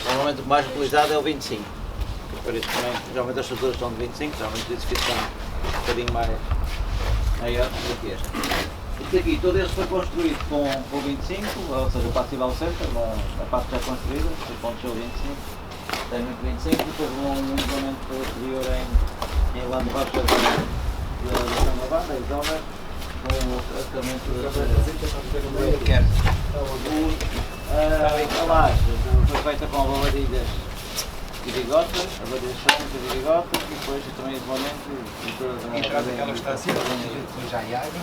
Normalmente o mais utilizado é o 25. Por isso também, geralmente as estruturas são de 25, geralmente os edifícios são um bocadinho maior do que este. Isto aqui, todo este foi construído com 25, ou seja, o passival center, a parte já construída, foi com o 25, técnico 25, depois um isolamento posterior em lã de baixo da banda, a isona, com o tratamento a laje foi feita com avaladilhas e bigotas, avaliação de bigotas e depois também isolamento e todas as entrada que ela está assim, depois já há água.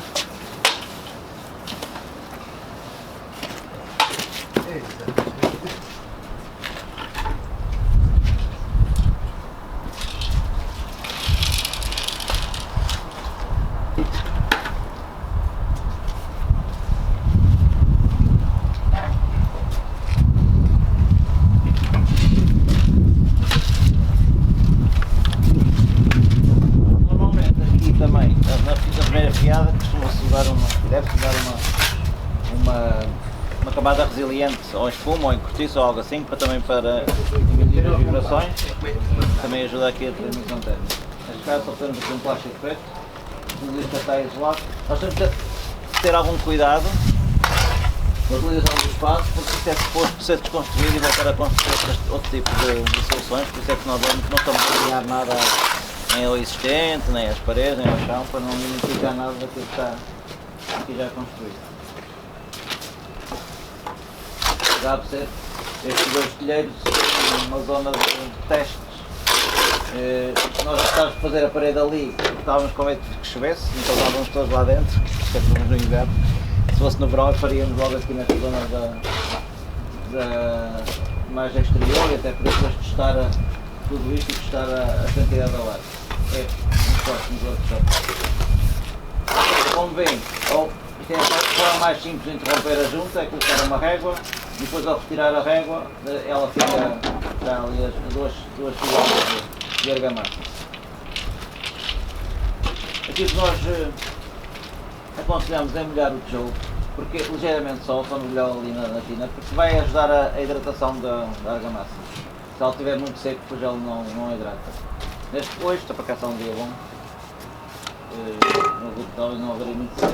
uma camada resiliente ou espuma ou em cortiço ou algo assim para diminuir as vibrações, também ajuda aqui a transmissão térmica. Neste caso só temos aqui um plástico preto, o disco está isolado. Nós temos que ter algum cuidado na utilização do espaço, porque isto é suposto ser desconstruído e voltar a construir outro tipo de soluções, por isso é que nós não estamos a criar nada nem ao existente, nem às paredes, nem ao chão, para não identificar nada daquilo que está aqui já construído. Já por ser estes dois telheiros, uma zona de testes. Nós estávamos a fazer a parede ali, estávamos com medo que chovesse, então estávamos todos lá dentro, porque estamos no inverno. Se fosse no verão, faríamos logo aqui nesta zona mais exterior, e até para depois testar tudo isto e testar a quantidade de ar. É um próximo workshop. Como veem, isto é a forma mais simples de interromper a junta, é colocar uma régua, e depois ao retirar a régua, ela fica já ali as duas fileiras de argamassa. Aqui o que nós aconselhamos é molhar o tijolo, porque ligeiramente só molhar ali na tina, porque vai ajudar a hidratação da argamassa. Se ela estiver muito seco, depois ela não hidrata. Hoje está para cá está um dia bom, talvez não haveria muito seco.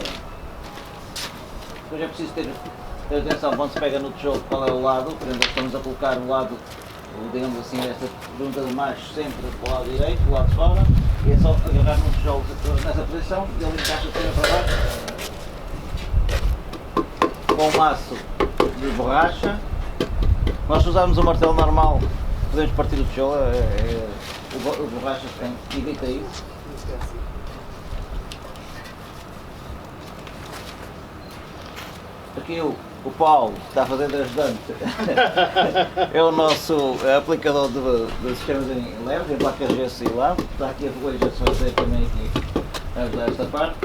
Depois é preciso ter atenção quando se pega no tijolo qual é o lado, por exemplo, estamos a colocar o lado, digamos assim, esta junta de macho sempre para o lado direito, do lado de fora, e é só agarrar no tijolo nessa posição e ele encaixa sempre para baixo. Com um maço de borracha, nós se usarmos um martelo normal, podemos partir o tijolo, o borracha evita isso. Aqui o Paulo está a fazer de ajudante, é o nosso aplicador de sistemas em leves, em placas de gesso e lã, está aqui a folha de gesso fazer também aqui a ajudar esta parte.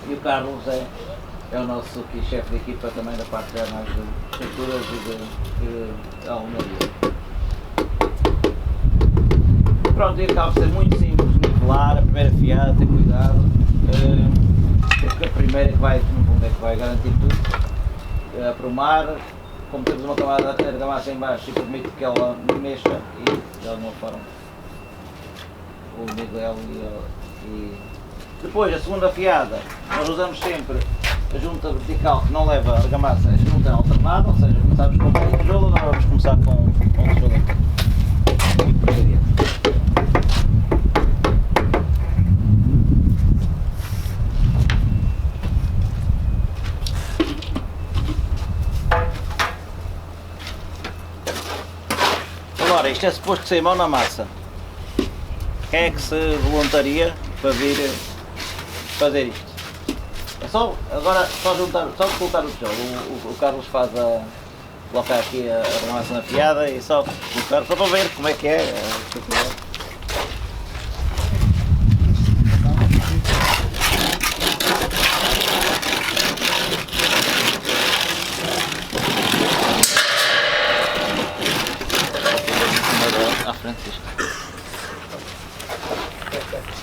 E o Carlos é o nosso chefe de equipa também da parte já mais de estruturas e de alvenaria. Pronto, e acaba de ser muito simples de nivelar, a primeira fiada, ter cuidado, porque a primeira que vai, no fundo, é que vai garantir tudo, aprumar, como temos uma camada de argamassa em baixo e permite que ela mexa e de alguma forma o nível e depois a segunda fiada, nós usamos sempre a junta vertical que não leva argamassa, a junta alternada, ou seja, começamos com um tijolo, agora vamos começar com um tijolo e por aí adiante. Agora, isto é suposto ser mão na massa. Quem é que se voluntaria para vir fazer isto? É só, agora, só colocar o tijolo. O Carlos coloca aqui a argamassa na fiada e só colocar, só para ver como é que é. À frente disto.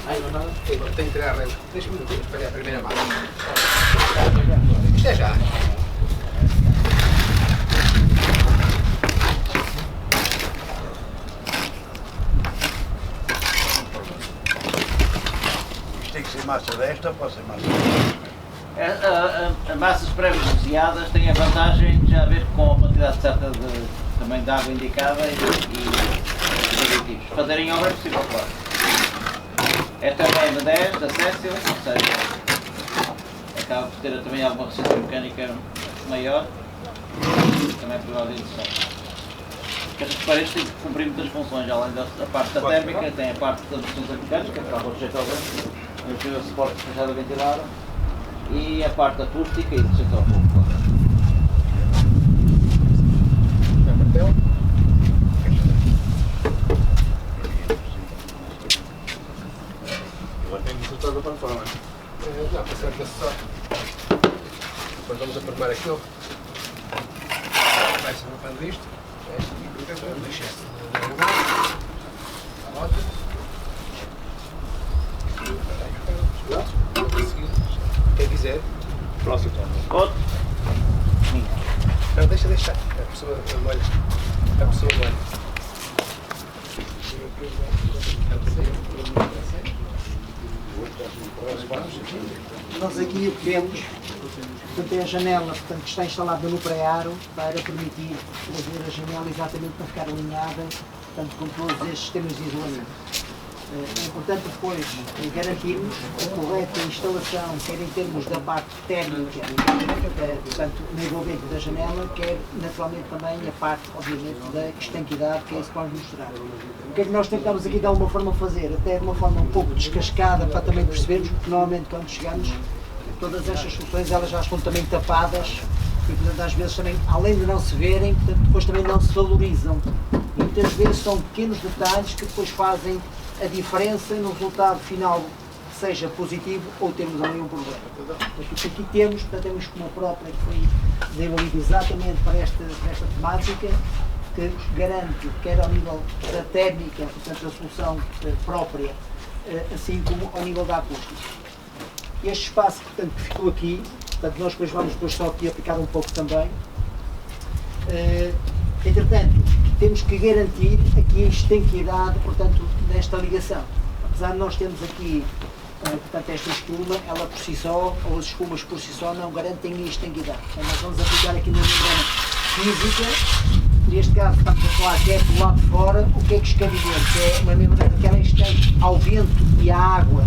Ai, não, tenho que tirar a régua. Deixa-me espalhar a primeira mão. Isto é já. desta pode ser mais. As massas pré-beneficiadas têm a vantagem de já ver com a quantidade certa também de água indicada e aditivos. Fazerem obra é possível, claro. Esta é da 10, da Cécil, ou seja, acaba por ter também alguma resistência mecânica maior, também é provável de interessante. Estas paredes têm que cumprir muitas funções, além da parte da térmica, tem a parte da resistência mecânica, para o rejeito ao vento, o suporte fechado ventilado, e a parte acústica e resistência ao fogo. Martelo. Agora tem que soltar da parte fora, não é? Já, para ser só. Depois vamos aproximar aquilo. Vai ser uma pano disto. Deixa esse. A rota. Quem quiser. Próximo. Outro. Não, deixa. A pessoa molha. A pessoa molha. Nós aqui o que vemos, portanto, é a janela, portanto, que está instalada no pré-aro para permitir trazer a janela exatamente para ficar alinhada, portanto, com todos estes sistemas de isolamento. É importante depois garantirmos a correta instalação, quer em termos da parte térmica, portanto, no envolvimento da janela, quer naturalmente também a parte, obviamente, da estanquidade, que é isso que vamos mostrar. O que é que nós tentamos aqui de alguma forma fazer? Até de uma forma um pouco descascada, para também percebermos, porque normalmente quando chegamos, todas estas soluções elas já estão também tapadas e, portanto, às vezes também, além de não se verem, portanto, depois também não se valorizam. E muitas vezes são pequenos detalhes que depois fazem a diferença no resultado final, seja positivo ou temos ali um problema. O que aqui temos, portanto, temos uma própria que foi desenvolvida exatamente para esta temática, que garante, quer ao nível da térmica, portanto, a solução própria, assim como ao nível da acústica. Este espaço, portanto, que ficou aqui, portanto, nós depois vamos só aqui aplicar um pouco também. Entretanto, temos que garantir aqui a estanquidade, portanto, desta ligação. Apesar de nós termos aqui, portanto, esta espuma, ela por si só, ou as espumas por si só, não garantem a estanquidade. Então, nós vamos aplicar aqui uma membrana física, neste caso estamos a falar que é do lado de fora. O que é que isto quer dizer? Que é uma membrana que ela é estanque ao vento e à água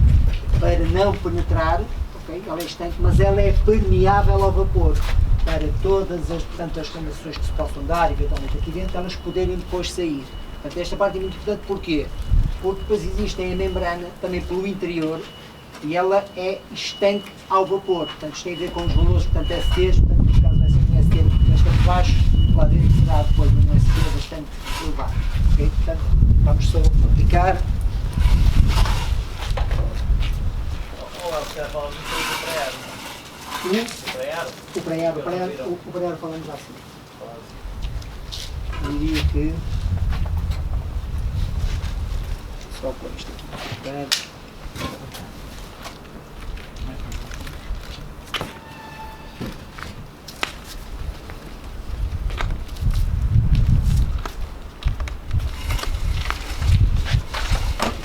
para não penetrar, okay? Ela é estanque, mas ela é permeável ao vapor, para todas as, portanto, as condições que se possam dar, eventualmente aqui dentro, elas poderem depois sair. Portanto, esta parte é muito importante, porquê? Porque depois existem a membrana também pelo interior e ela é estanque ao vapor. Portanto, isto tem a ver com os valores, portanto, STs, portanto, no caso vai ser um ST bastante baixo, lá dentro será depois um ST bastante elevado. Okay? Portanto, vamos só aplicar. Olá, você já falou do pré-aro. O pré-aro falamos assim. Eu diria que só pôr isto aqui.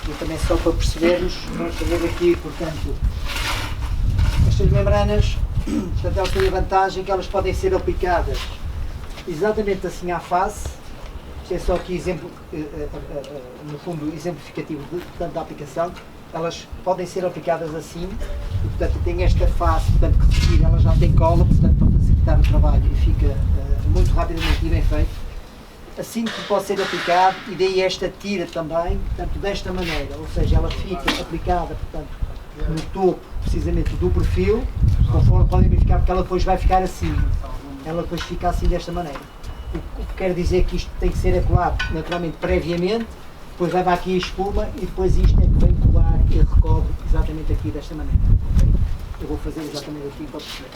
E também só para percebermos, vamos fazer aqui, portanto, estas membranas, portanto, elas têm a vantagem que elas podem ser aplicadas exatamente assim à face. Isto é só aqui exemplo, no fundo, exemplificativo portanto, da aplicação. Elas podem ser aplicadas assim, e, portanto, tem esta face, portanto, que retira, ela já tem cola, portanto, para facilitar o trabalho e fica muito rapidamente e bem feito. Assim que pode ser aplicado, e daí esta tira também, portanto, desta maneira, ou seja, ela fica aplicada, portanto, no topo, precisamente, do perfil, conforme podem verificar, porque ela depois vai ficar assim. Ela depois fica assim desta maneira. O que quer dizer que isto tem que ser colado naturalmente previamente, depois leva aqui a espuma e depois isto é que vem colar e recobre exatamente aqui desta maneira. Okay? Eu vou fazer exatamente aqui para perceber.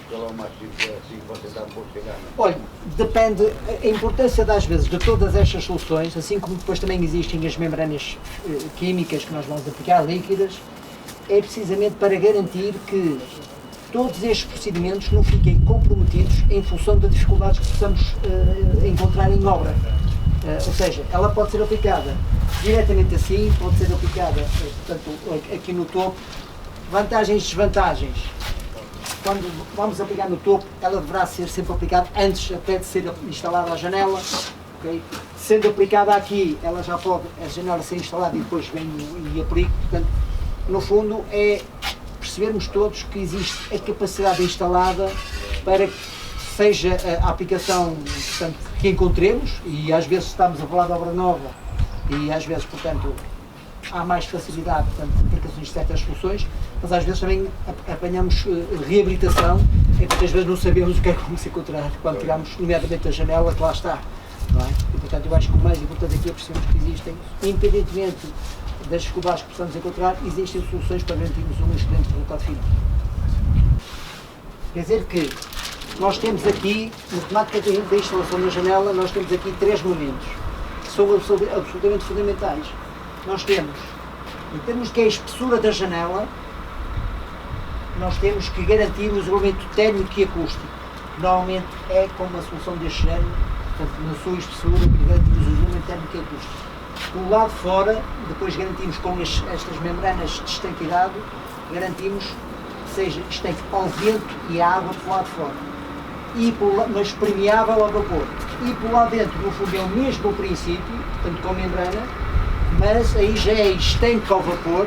Qual é o mais simples assim que você dá por chegar? Olha, depende, a importância das vezes de todas estas soluções, assim como depois também existem as membranas químicas que nós vamos aplicar, líquidas, é precisamente para garantir que todos estes procedimentos não fiquem comprometidos em função das dificuldades que possamos encontrar em obra. Ou seja, ela pode ser aplicada diretamente assim, pode ser aplicada portanto, aqui no topo. Vantagens e desvantagens. Quando vamos aplicar no topo, ela deverá ser sempre aplicada antes até de ser instalada a janela. Okay? Sendo aplicada aqui, ela já pode, a janela ser instalada e depois vem e aplico. Portanto, no fundo, é percebermos todos que existe a capacidade instalada para que seja a aplicação, portanto, que encontremos, e às vezes estamos a falar de obra nova e às vezes, portanto, há mais facilidade, portanto, de aplicações de certas soluções, mas às vezes também apanhamos reabilitação, e muitas vezes não sabemos o que é que vamos encontrar quando tiramos, nomeadamente a janela que lá está. Não é? E, portanto, eu acho que o mais importante aqui é percebermos que existem, independentemente das dificuldades que possamos encontrar, existem soluções para garantirmos um excelente resultado final. Quer dizer que nós temos aqui, na temática da instalação da janela, nós temos aqui 3 momentos que são absolutamente fundamentais. Nós temos, em termos de que é a espessura da janela, nós temos que garantir o isolamento térmico e acústico. Normalmente é com uma solução deste género, portanto, na sua espessura, que garantimos o isolamento térmico e acústico. Do lado de fora, depois garantimos com estas membranas de estanqueidade, garantimos que seja estanque ao vento e à água do lado de fora. Mas permeável ao vapor. E por lá dentro, no fundo, é o mesmo princípio, portanto com membrana, mas aí já é estanque ao vapor.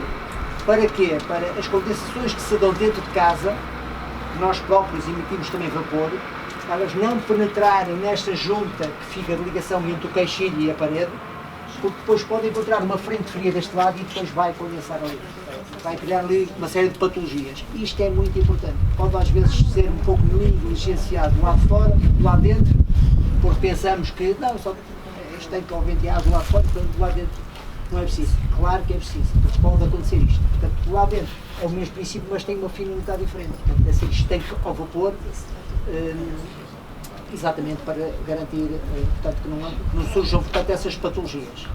Para quê? Para as condensações que se dão dentro de casa, nós próprios emitimos também vapor, elas não penetrarem nesta junta que fica de ligação entre o queixilho e a parede, porque depois podem encontrar uma frente fria deste lado e depois vai condensar ali. Vai criar ali uma série de patologias. Isto é muito importante. Pode às vezes ser um pouco negligenciado do lado de fora, do lado de dentro, porque pensamos que não, só estanque ao vento e água do lado de fora, portanto do lado de dentro não é preciso. Claro que é preciso, porque pode acontecer isto. Portanto, do lado de dentro é o mesmo princípio, mas tem uma finalidade diferente. Portanto, é ser estanque ao vapor, exatamente para garantir portanto, que não surjam portanto, essas patologias.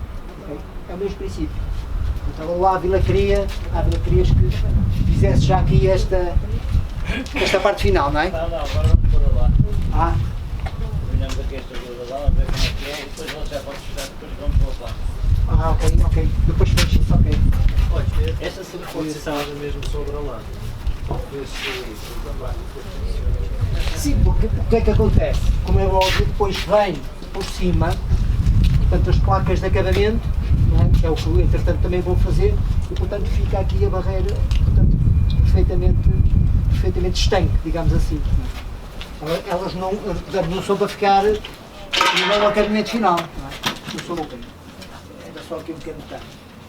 Okay? É o mesmo princípio. Então lá a Vila Cria, que fizesse já aqui esta parte final, não é? Não, agora vamos por lá. Ah, Terminamos aqui esta vila lá, vamos ver como é que é, e depois você já pode fechar, depois vamos para lá. ok. Depois fecha-se, ok. Olha, Esta posição era mesmo sobre a lado. Talvez Sim, porque o que é que acontece? Como é óbvio, depois vem por cima, portanto, as placas de acabamento, não é? Que é o que entretanto também vou fazer, e portanto fica aqui a barreira, portanto, perfeitamente estanque, digamos assim. Elas não, portanto, não são para ficar no acabamento final, não é? Não são era só aqui um pequeno detalhe.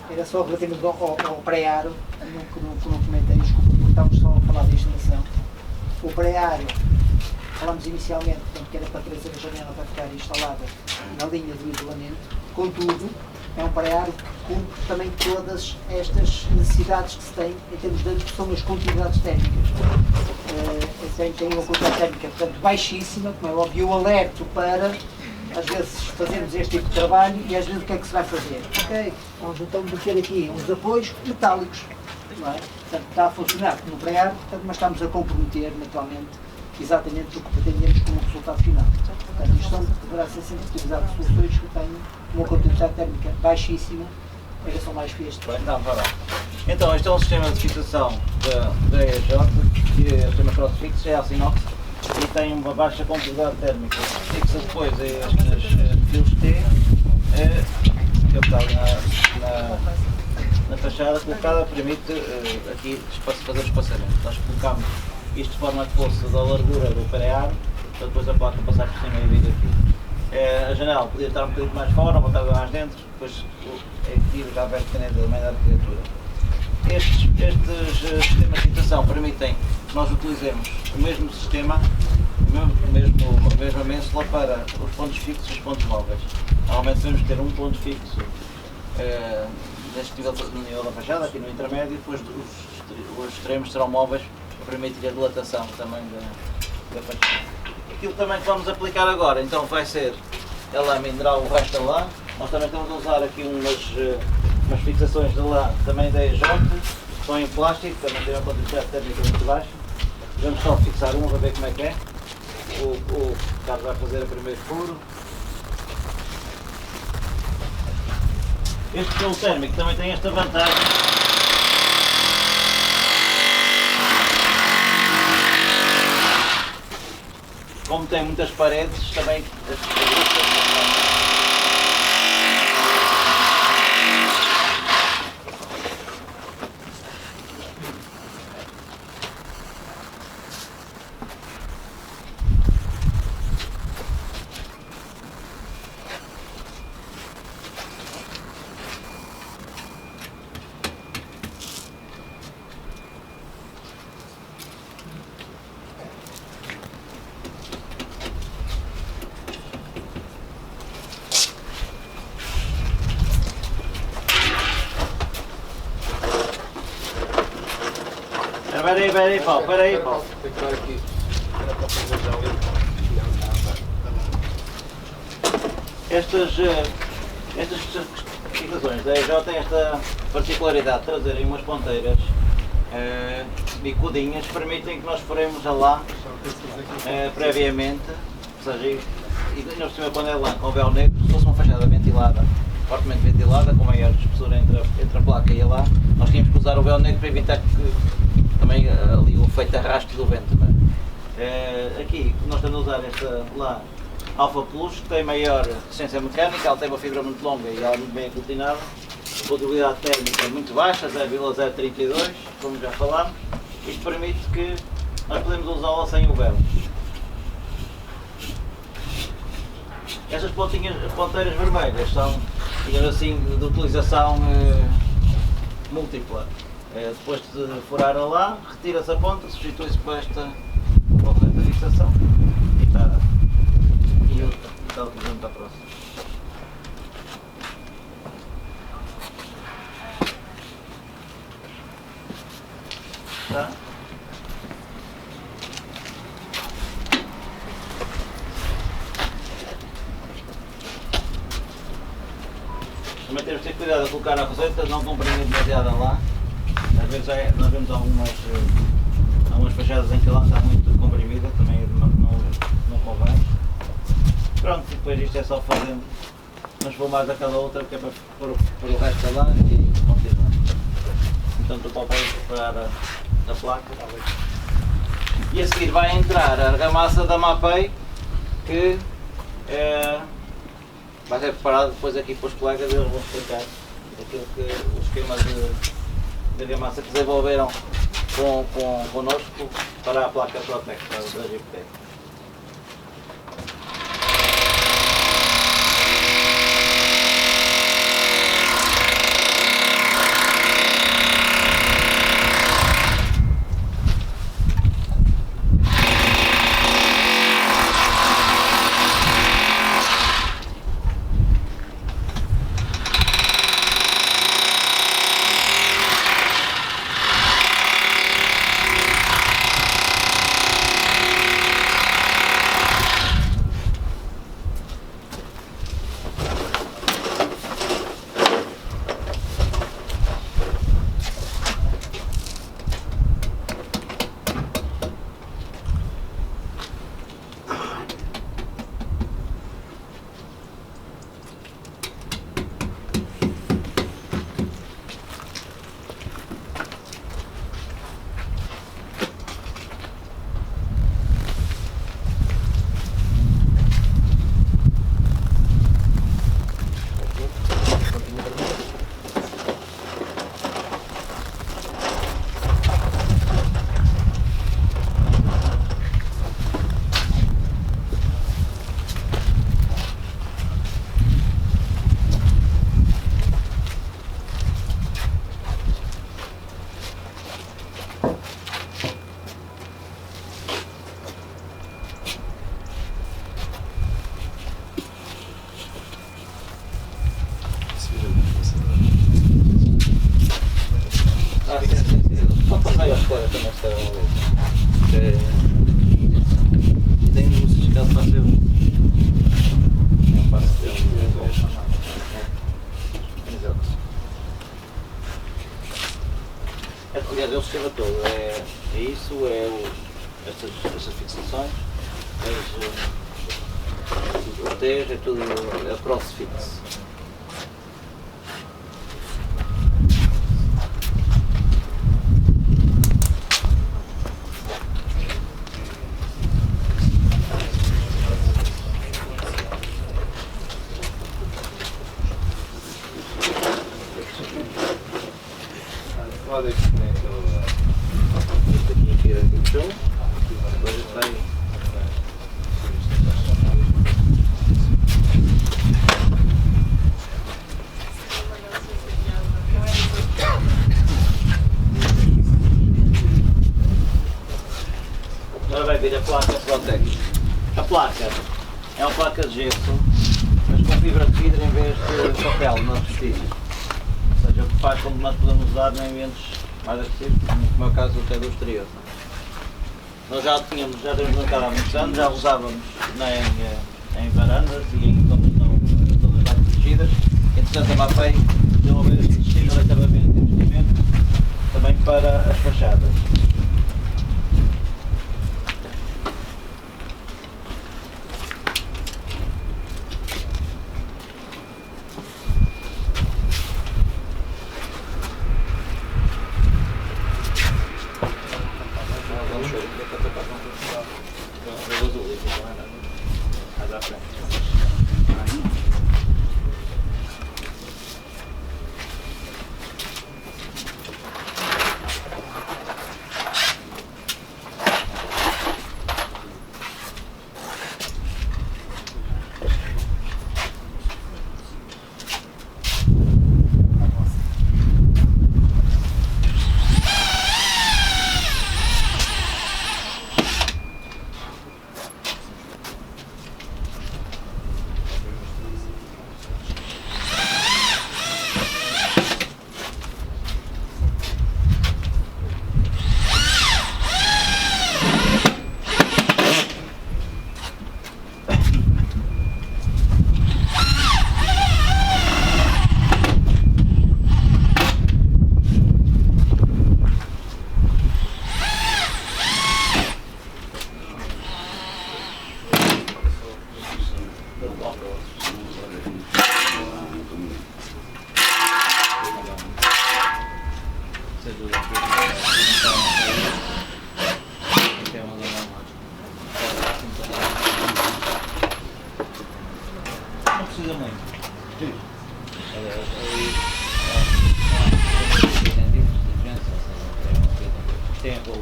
Era só relativamente ao pré-aro, que não comentei, desculpa, porque estávamos só a falar da instalação. O pré-aro, falámos inicialmente, portanto, que era para trazer a janela para ficar instalada na linha do isolamento, contudo, é um pré-aro que cumpre também todas estas necessidades que se tem em termos de que são as continuidades térmicas. Tem uma continuidade térmica, portanto, baixíssima, como é óbvio, eu alerto para, às vezes, fazermos este tipo de trabalho e às vezes o que é que se vai fazer? Ok, vamos então meter aqui uns apoios metálicos, não é? Portanto, está a funcionar no pré-ar, mas estamos a comprometer, naturalmente, exatamente o que pretendemos como resultado final. Portanto, isto deverá ser sempre utilizado soluções que tenham uma continuidade térmica baixíssima, ainda são mais fiéis. Não, vai lá. Então, este é um sistema de fixação da EJ, que é o sistema crossfix, é aço inox, e tem uma baixa continuidade térmica. Fixa depois estes fios T, que está na fachada colocada, permite aqui fazer o espaçamento. Nós colocamos isto de forma que fosse da largura do pré-ar, para depois a placa passar por cima e vir aqui. A janela podia estar um bocadinho mais fora, uma botada mais dentro, depois é que já vai dependendo também da arquitetura. Estes sistemas de fixação permitem que nós utilizemos o mesmo sistema, a mesma mênsula para os pontos fixos e os pontos móveis. Normalmente devemos ter um ponto fixo no nível da fachada, aqui no intermédio, e depois os extremos serão móveis para permitir a dilatação também da fachada. Aquilo também que vamos aplicar agora, então vai ser a lã mineral, o resto da lã. Nós também estamos a usar aqui umas fixações de lã também da EJ, que são em plástico, também tem uma continuidade térmica muito baixa. Vamos só fixar uma para ver como é que é. O Carlos vai fazer o primeiro furo. Este gelo térmico também tem esta vantagem. Como tem muitas paredes, também Espera aí, Paulo, espera aí, Paulo. Tem que dar aqui. Era para fazer já ali. Estas fixações da EJ têm esta particularidade de trazerem umas ponteiras bicudinhas, permitem que nós furemos a lã previamente, ou seja, e ainda por cima quando é lã com véu negro, se fosse uma fachada ventilada, fortemente ventilada, com maior espessura entre a placa e a lã, nós tínhamos que usar o véu negro para evitar que também ali o efeito arrasto do vento. Não é? Aqui nós estamos a usar esta lã Alpha Plus, que tem maior resistência mecânica, ela tem uma fibra muito longa e ela é muito bem aglutinada, a potabilidade térmica é muito baixa, 0,032, como já falámos. Isto permite que nós podemos usá-la sem o véu. Estas ponteiras vermelhas são, digamos assim, de utilização múltipla. Depois de furar a lã, retira-se a ponta, substitui-se por esta ponta de fixação e está utilizando para a próxima. Tá? Também temos de ter cuidado a colocar a roseta, não comprimir demasiado a lã. Às vezes nós vemos algumas fachadas em que a lã está muito comprimida, também não convém. Pronto, depois isto é só fazendo umas fumadas a cada outra, que é para pôr o resto da lã e continuar. Então o Paulo vai preparar a placa. E a seguir vai entrar a argamassa da Mapei, que vai ser preparado depois aqui para os colegas, eles vão explicar o esquema de argamassa que desenvolveram connosco para a placa Protec, da GPTEC. Aliás, é o sistema todo, é isso, estas fixações, o TES, é tudo a Crossfix. chão. Depois isso vai. Agora vai vir a placa Protec. A placa é uma placa de gesso, mas com fibra de vidro em vez de papel nas vestígios. Ou seja, o que faz com que nós podemos usar em ambientes mais agressivos, como é o caso até do exterior. Nós já temos mercado há muitos anos, já usávamos em varandas e em zonas todas mais protegidas. Entretanto, a MAPEI desenvolveu este sistema de acabamento e investimento também para as fachadas. Não precisa muito. Tempo.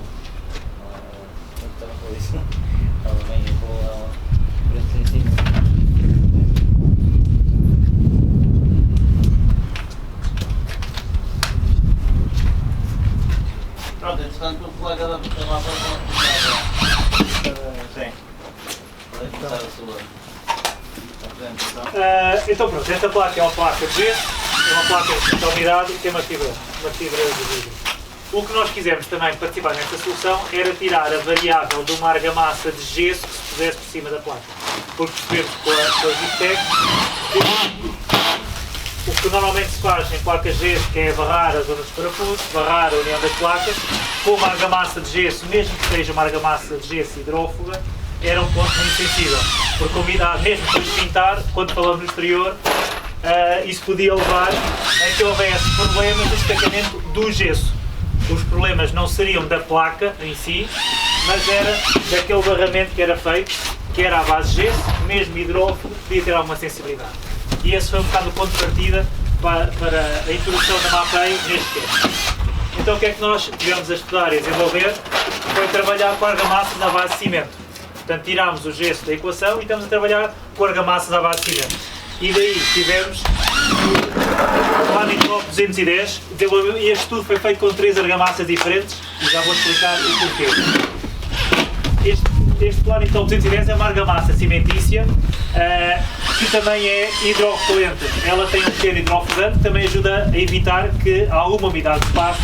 Estava bem, eu vou preço em cima. Pronto, entretanto o colega da lá para sim. Pode começar a sua. Então pronto, esta placa é uma placa de gesso, é uma placa de umidade e tem uma fibra de vidro. O que nós quisemos também participar nesta solução era tirar a variável de uma argamassa de gesso que se pusesse por cima da placa. Porque percebemos com a Ziptec o que normalmente se faz em placas de gesso, que é barrar as zonas de parafuso, barrar a união das placas, com uma argamassa de gesso, mesmo que seja uma argamassa de gesso hidrófuga, era um ponto muito sensível, porque a umidade, mesmo depois de pintar, quando falamos no exterior, isso podia levar a que houvesse problemas de destacamento do gesso. Os problemas não seriam da placa em si, mas era daquele barramento que era feito, que era à base de gesso, mesmo hidrófugo, podia ter alguma sensibilidade. E esse foi um bocado o ponto de partida para a introdução da MAPEI neste tema. Então o que é que nós tivemos a estudar e a desenvolver? Foi trabalhar com argamassas à base de cimento. Portanto, tirámos o gesso da equação e estamos a trabalhar com argamassas à base de cimento. E daí tivemos o Planitop 210, e este estudo foi feito com 3 argamassas diferentes, e já vou explicar o porquê. Este Planitop 210 é uma argamassa cimentícia, que também é hidrorrepelente. Ela tem um cheiro hidrofugante que também ajuda a evitar que alguma umidade se passe.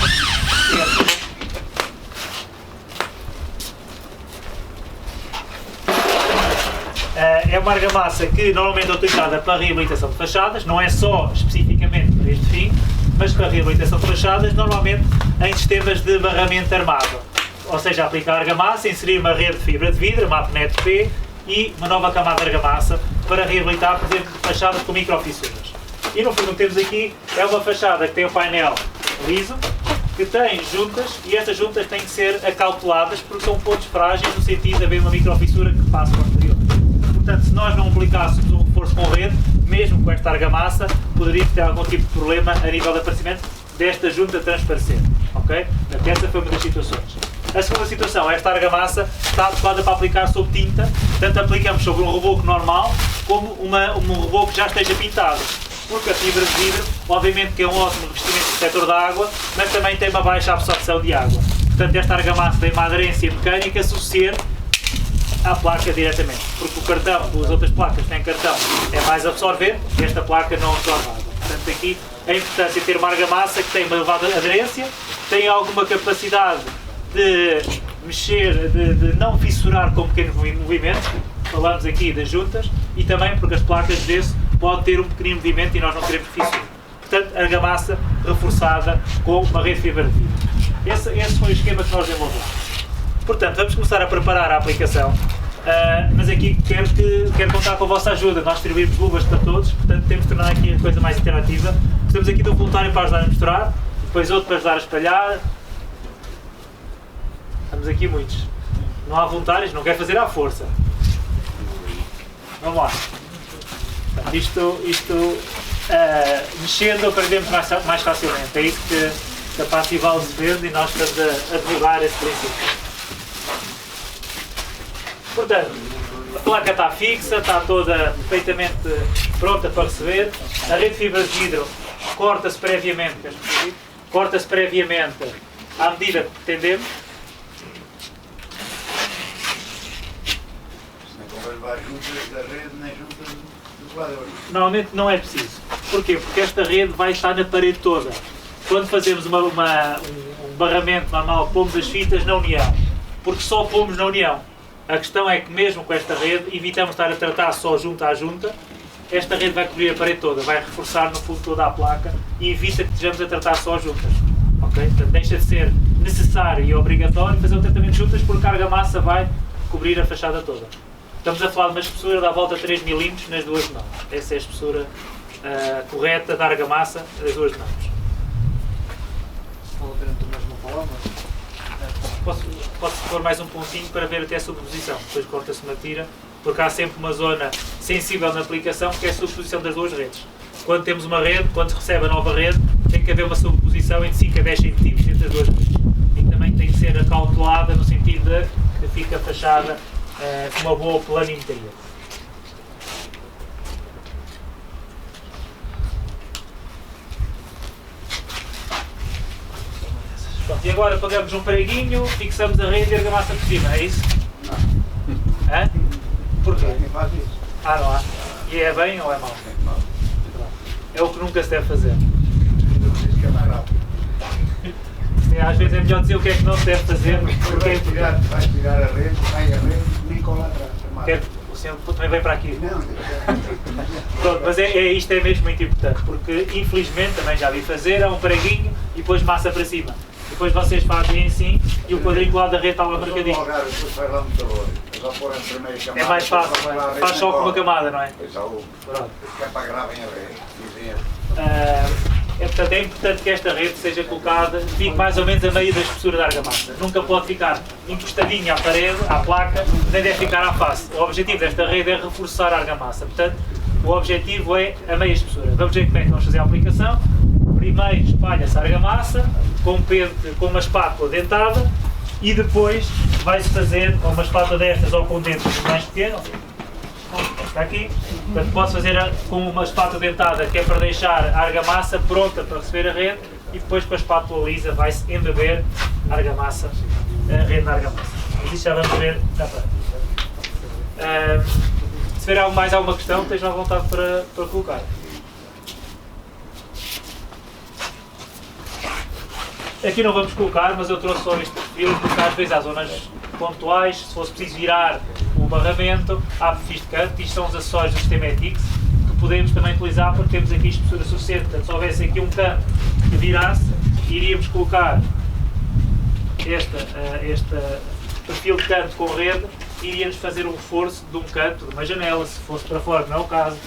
É uma argamassa que normalmente é utilizada para a reabilitação de fachadas, não é só especificamente para este fim, mas para a reabilitação de fachadas, normalmente em sistemas de barramento armado. Ou seja, aplicar argamassa, inserir uma rede de fibra de vidro, uma APNET P e uma nova camada de argamassa para reabilitar, por exemplo, fachadas com microfissuras. E no fundo o que temos aqui é uma fachada que tem um painel liso, que tem juntas, e estas juntas têm que ser acauteladas porque são pontos frágeis no sentido de haver uma microfissura que passa ao exterior. Portanto, se nós não aplicássemos um reforço com rede, mesmo com esta argamassa, poderíamos ter algum tipo de problema a nível de aparecimento desta junta transparecer. Ok? Portanto, essa foi uma das situações. A segunda situação, esta argamassa está adequada para aplicar sobre tinta, tanto aplicamos sobre um reboco normal como um reboco que já esteja pintado. Porque a fibra de vidro, obviamente que é um ótimo revestimento protetor da água, mas também tem uma baixa absorção de água. Portanto, esta argamassa tem uma aderência mecânica suficiente à placa diretamente, porque o cartão, as outras placas têm cartão, é mais absorvente, esta placa não absorve água. Portanto, aqui a importância de ter uma argamassa que tem uma elevada aderência, tem alguma capacidade de mexer, de não fissurar com pequenos movimentos, falamos aqui das juntas, e também porque as placas desse podem ter um pequenino movimento e nós não queremos fissura. Portanto, argamassa reforçada com uma rede de fibra de vidro. Esse foi o esquema que nós desenvolvemos. Portanto, vamos começar a preparar a aplicação, mas aqui quero contar com a vossa ajuda. Nós distribuímos luvas para todos, portanto temos de tornar aqui a coisa mais interativa. Precisamos aqui de um voluntário para ajudar a misturar, depois outro para ajudar a espalhar. Estamos aqui muitos. Não há voluntários, não quer fazer à força. Vamos lá. Isto mexendo aprendemos mais facilmente. É isso que a Passival se vende e nós estamos a divulgar esse princípio. Portanto, a placa está fixa, está toda perfeitamente pronta para receber. A rede de fibra de vidro corta-se previamente à medida que pretendemos. Normalmente não é preciso. Porquê? Porque esta rede vai estar na parede toda. Quando fazemos um barramento normal, pomos as fitas na união. Porque só pomos na união. A questão é que mesmo com esta rede, evitamos estar a tratar só junta a junta. Esta rede vai cobrir a parede toda, vai reforçar no fundo toda a placa e evita que estejamos a tratar só juntas. Okay? Portanto, deixa de ser necessário e obrigatório fazer o tratamento de juntas porque a argamassa vai cobrir a fachada toda. Estamos a falar de uma espessura da volta de 3 mm nas duas mãos. Essa é a espessura correta da argamassa das duas mãos. Posso pôr mais um pontinho para ver até a sobreposição, depois corta-se uma tira, porque há sempre uma zona sensível na aplicação que é a sobreposição das duas redes. Quando temos uma rede, quando se recebe a nova rede, tem que haver uma sobreposição entre 5 a 10 cm entre as duas redes. E também tem que ser acautelada no sentido de que fica fachada com uma boa planimetria. Pronto, e agora pegamos um preguinho, fixamos a rede e a argamassa por cima, é isso? Não. Hã? Porquê? Ah, não há. E é bem ou é mau? É o que nunca se deve fazer. Às vezes é melhor dizer o que é que não se deve fazer. Porque vai tirar a rede, vai a rede, nem cola atrás. O senhor também vem para aqui. Pronto, mas isto é mesmo muito importante, porque infelizmente também já vi fazer, é um preguinho e depois massa para cima. Depois vocês fazem assim e o quadriculado da rede está lá marcadinho. É mais fácil, não é? Faz só com uma camada, não é? Pronto. Portanto, é importante que esta rede seja colocada, fique mais ou menos a meio da espessura da argamassa. Nunca pode ficar encostadinha à parede, à placa, nem deve ficar à face. O objetivo desta rede é reforçar a argamassa. Portanto, o objetivo é a meia espessura. Vamos ver como é que vamos fazer a aplicação. Primeiro espalha-se a argamassa com uma espátula dentada e depois vai-se fazer com uma espátula destas ou com dentes mais pequenos. Está aqui. Portanto, posso fazer com uma espátula dentada que é para deixar a argamassa pronta para receber a rede e depois com a espátula lisa vai-se embeber a argamassa, a rede da argamassa. Mas isso já vamos ver na prática. Se tiver mais alguma questão, estejam à vontade para colocar. Aqui não vamos colocar, mas eu trouxe só este perfil porque às vezes há zonas pontuais, se fosse preciso virar o barramento, há perfis de canto. Isto são os acessórios do sistema ETICS que podemos também utilizar porque temos aqui espessura suficiente. Portanto, se houvesse aqui um canto que virasse, iríamos colocar este perfil de canto com rede e iríamos fazer um reforço de um canto, de uma janela, se fosse para fora, não é o caso.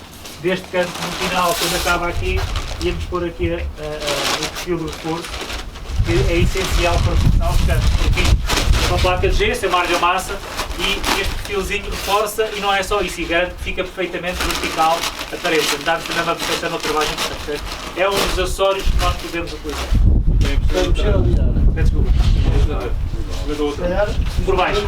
Deste canto no final, quando acaba aqui, íamos pôr aqui o perfil do reforço, que é essencial para fixar os cantos. Aqui, uma placa de gesso, é uma argamassa e este perfilzinho reforça e não é só isso, e garante que fica perfeitamente vertical a parede, dando também uma perfeição no trabalho importante. É um dos acessórios que nós podemos utilizar. Desculpa. outro. Por baixo.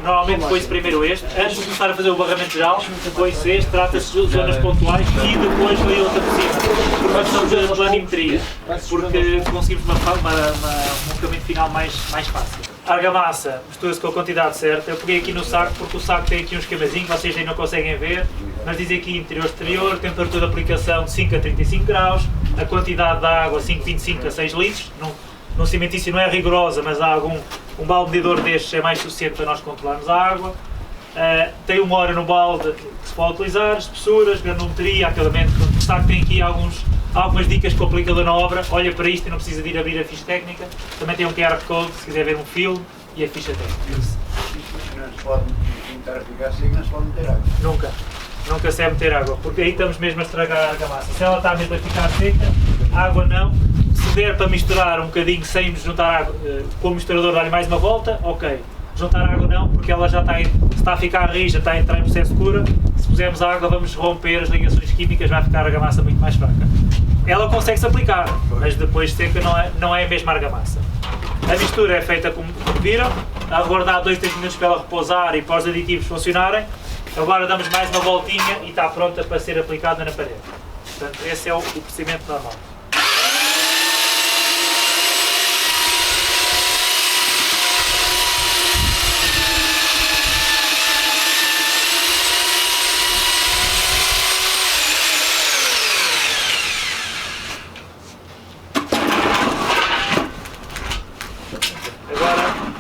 Normalmente põe-se primeiro este, antes de começar a fazer o barramento geral, põe-se este, trata-se de zonas pontuais e depois vem outra por cima. Por uma questão de planimetria, porque conseguimos um caminho final mais fácil. A argamassa mistura-se com a quantidade certa. Eu peguei aqui no saco porque o saco tem aqui um esquemazinho que vocês aí não conseguem ver, mas diz aqui interior-exterior, temperatura de aplicação de 5 a 35 graus, a quantidade de água 5,25 a 6 litros. No cimentício não é rigorosa, mas há um balde medidor destes é mais suficiente para nós controlarmos a água. Tem uma hora no balde que se pode utilizar, espessuras, granometria, acabamento. O saco tem aqui algumas dicas que o aplicador na obra olha para isto e não precisa de ir abrir a ficha técnica. Também tem um QR Code se quiser ver um filme e a ficha técnica. Não se pode tentar ficar assim, não se pode meter água. Nunca se é meter água, porque aí estamos mesmo a estragar a argamassa. Se ela está mesmo a ficar seca, a água não. Se der para misturar um bocadinho sem juntar água, com o misturador dar-lhe mais uma volta, ok. Juntar água não, porque ela já está a ficar rija, está a entrar em processo de cura. Se pusermos água vamos romper as ligações químicas, vai ficar a argamassa muito mais fraca. Ela consegue-se aplicar, mas depois seca não é a mesma argamassa. A mistura é feita como viram, aguardar 2-3 minutos para ela repousar e para os aditivos funcionarem. Agora damos mais uma voltinha e está pronta para ser aplicada na parede. Portanto, esse é o procedimento normal.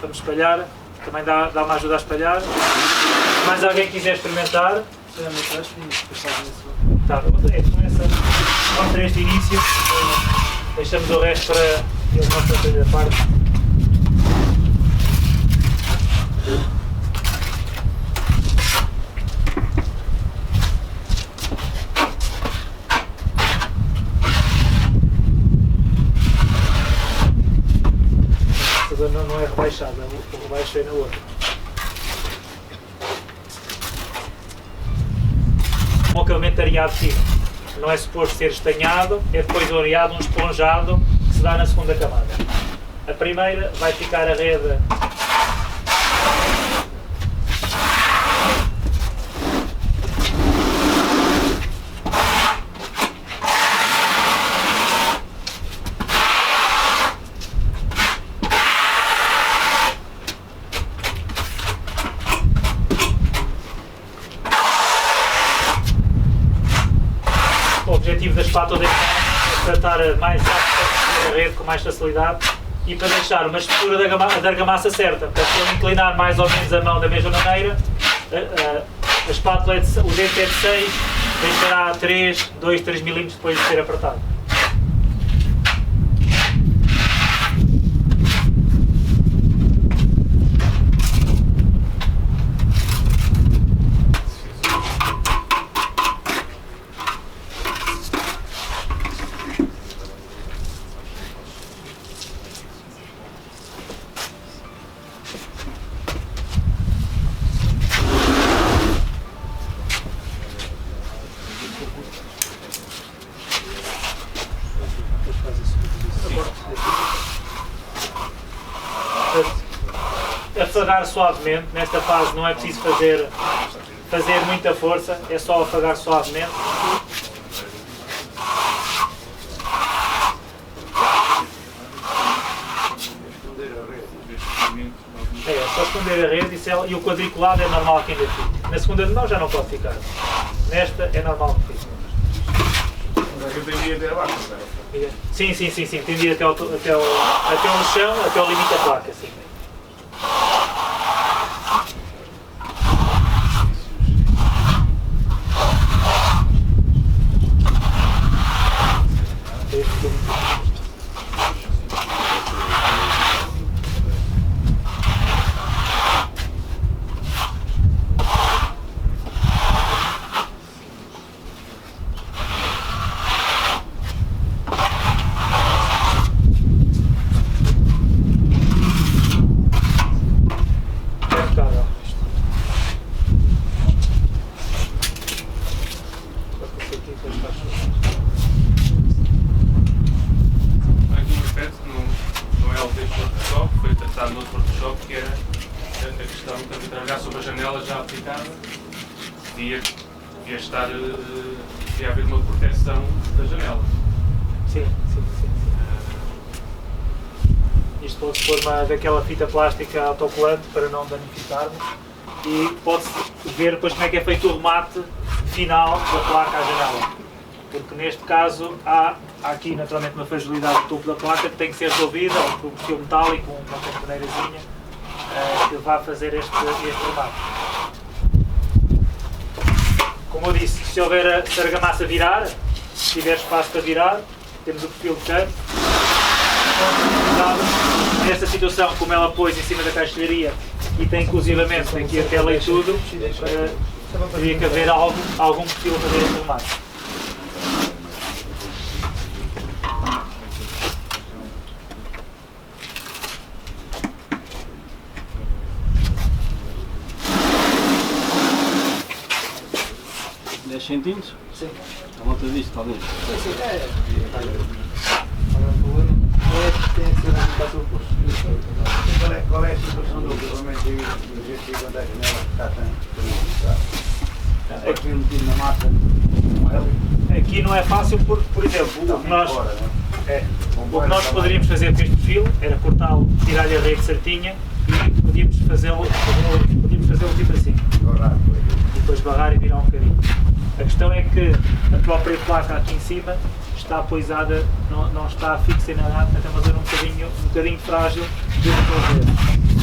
Vamos espalhar, também dá uma ajuda a espalhar. Se mais alguém quiser experimentar, começa contra este início, deixamos o resto para eles não fazerem a parte. Não é rebaixada, o rebaixo é na outra. Um acabamento areado fino, não é suposto ser estanhado, é depois o areado, um esponjado que se dá na segunda camada. A primeira vai ficar a rede da espátula deste é para estar mais apto a rede com mais facilidade e para deixar uma espessura da argamassa certa. Para se ele inclinar mais ou menos a mão da mesma maneira, a espátula o dente é de 6, deixará 2-3 mm depois de ser apertado. Afagar suavemente, nesta fase não é preciso fazer muita força, é só afagar suavemente. É só esconder a rede e o quadriculado é normal que ainda fique. Na segunda de mão já não pode ficar. Nesta é normal que fique. Eu tendia até abaixo, não é? Sim, tendia até o chão, até o limite da placa. Sim. estava a trabalhar sobre a janela já aplicada, devia estar, devia haver uma proteção da janela. Sim. Isto pode-se pôr daquela fita plástica autocolante para não danificarmos e pode-se ver depois como é que é feito o remate final da placa à janela. Porque neste caso há aqui naturalmente uma fragilidade do topo da placa que tem que ser resolvida, ou por um perfil metálico, uma componeirazinha que vá fazer este remate. Como eu disse, se houver a argamassa virar, se tiver espaço para virar, temos o perfil de canto. Nesta situação, como ela pôs em cima da caixilharia e tem inclusivamente aqui a tela e tudo, teria que haver algum perfil a fazer este remate. Centímetros? Sim. A volta disto, talvez. Sim, é. Agora o problema é que tem que ser adaptado ao posto. Qual é a situação do equipamento de emergência quando a janela está tão é que vem metido na massa? Aqui não é fácil, por exemplo, o que nós poderíamos fazer com este perfil era cortá-lo, tirar-lhe a rede certinha e podíamos fazê-lo tipo assim. E depois barrar e virar um bocadinho. A questão é que a própria placa aqui em cima está apoiada, não está fixa na nada, é uma zona um bocadinho frágil de resolver.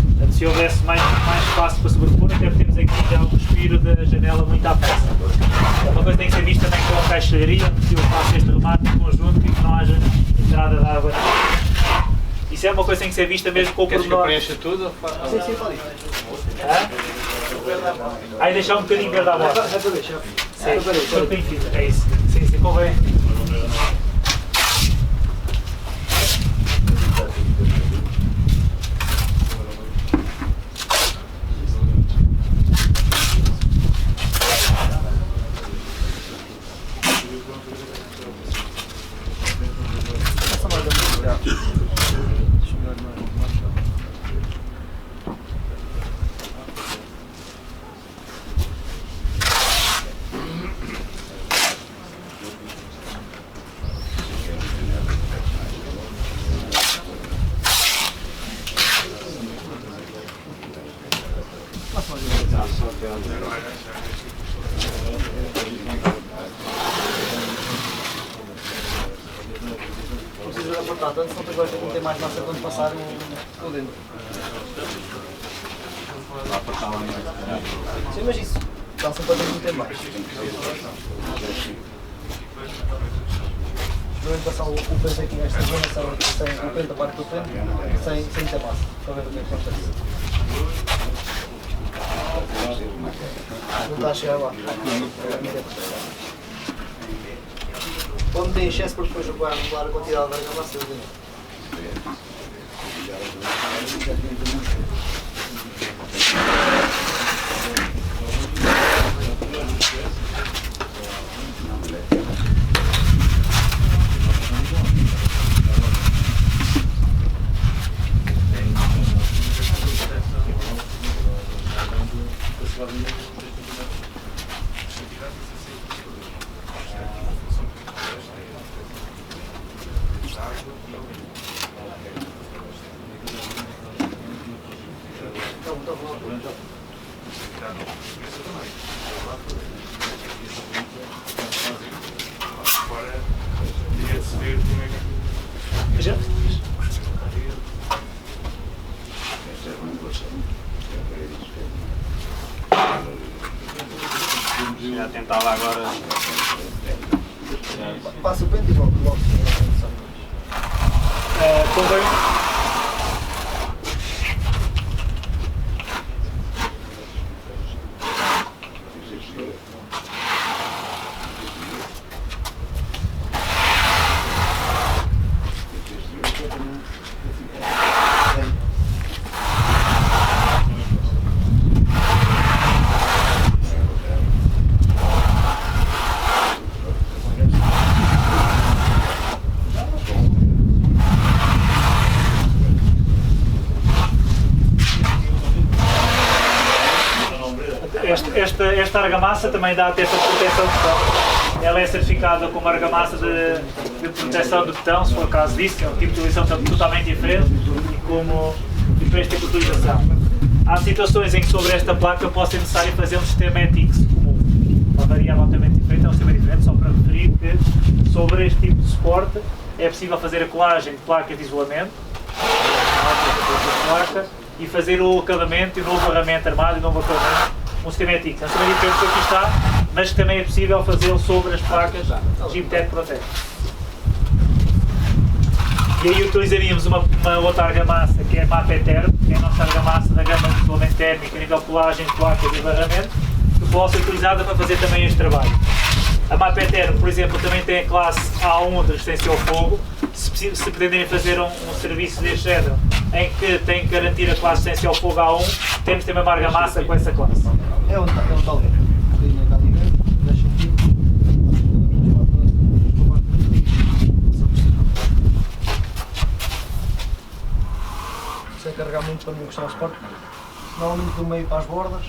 Portanto, se houvesse mais espaço para sobrepor, até temos aqui já o respiro da janela muito à peça. É uma coisa que tem que ser vista também com a caixilharia, se eu faço este remate em conjunto e que não haja entrada de água. Isso é uma coisa que tem que ser vista mesmo com o pormenor. Queres que eu preencha tudo? Sim, pode ir. Aí deixar um bocadinho verde à volta. Já estou a deixar. Sim, bem fino, é isso. Sim, convém. Não precisa apertar tanto, senão agora não tem mais massa quando passar por dentro. Sim, mas isso dá sempre para meter mais. Vamos passar o peso aqui nesta zona sem o pente, a parte do pente, sem ter massa, para ver o que é que acontece. Não está a chegar lá. Pode meter em excesso porque depois vai anular a quantidade de argamassa dentro. Já tentava agora. Passa o pente e volta logo. Convém. Esta argamassa também dá até para proteção de betão. Ela é certificada como argamassa de proteção de betão, se for o caso disso, é um tipo de utilização totalmente diferente e como diferente tipo de utilização. Há situações em que sobre esta placa pode ser necessário fazer um sistema ETIX comum, uma variável altamente diferente, é um sistema diferente, só para referir que sobre este tipo de suporte é possível fazer a colagem de placas de isolamento, placa, e fazer o acabamento e o novo barramento armado e o novo acabamento, um sistema ETIX. É um sistema diferente do que aqui está, mas também é possível fazê-lo sobre as placas Gimtech Protect. E aí utilizaríamos uma outra argamassa que é a MAPETERM, que é a nossa argamassa da gama de isolamento térmico a nível de colagem, placas e barramento, que pode ser utilizada para fazer também este trabalho. A MAPETERM, por exemplo, também tem a classe A1 de resistência ao fogo. Se pretenderem fazer um serviço deste género em que tem que garantir a classe de resistência ao fogo A1, temos também uma argamassa com essa classe. É um talher. Sem carregar muito para mim gostar do suporte. Normalmente do meio para as bordas.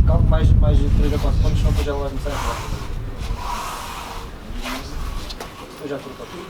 Calco mais de 3 a 4 pontos, senão depois ela vai começar a entrar. Eu já cortou tudo.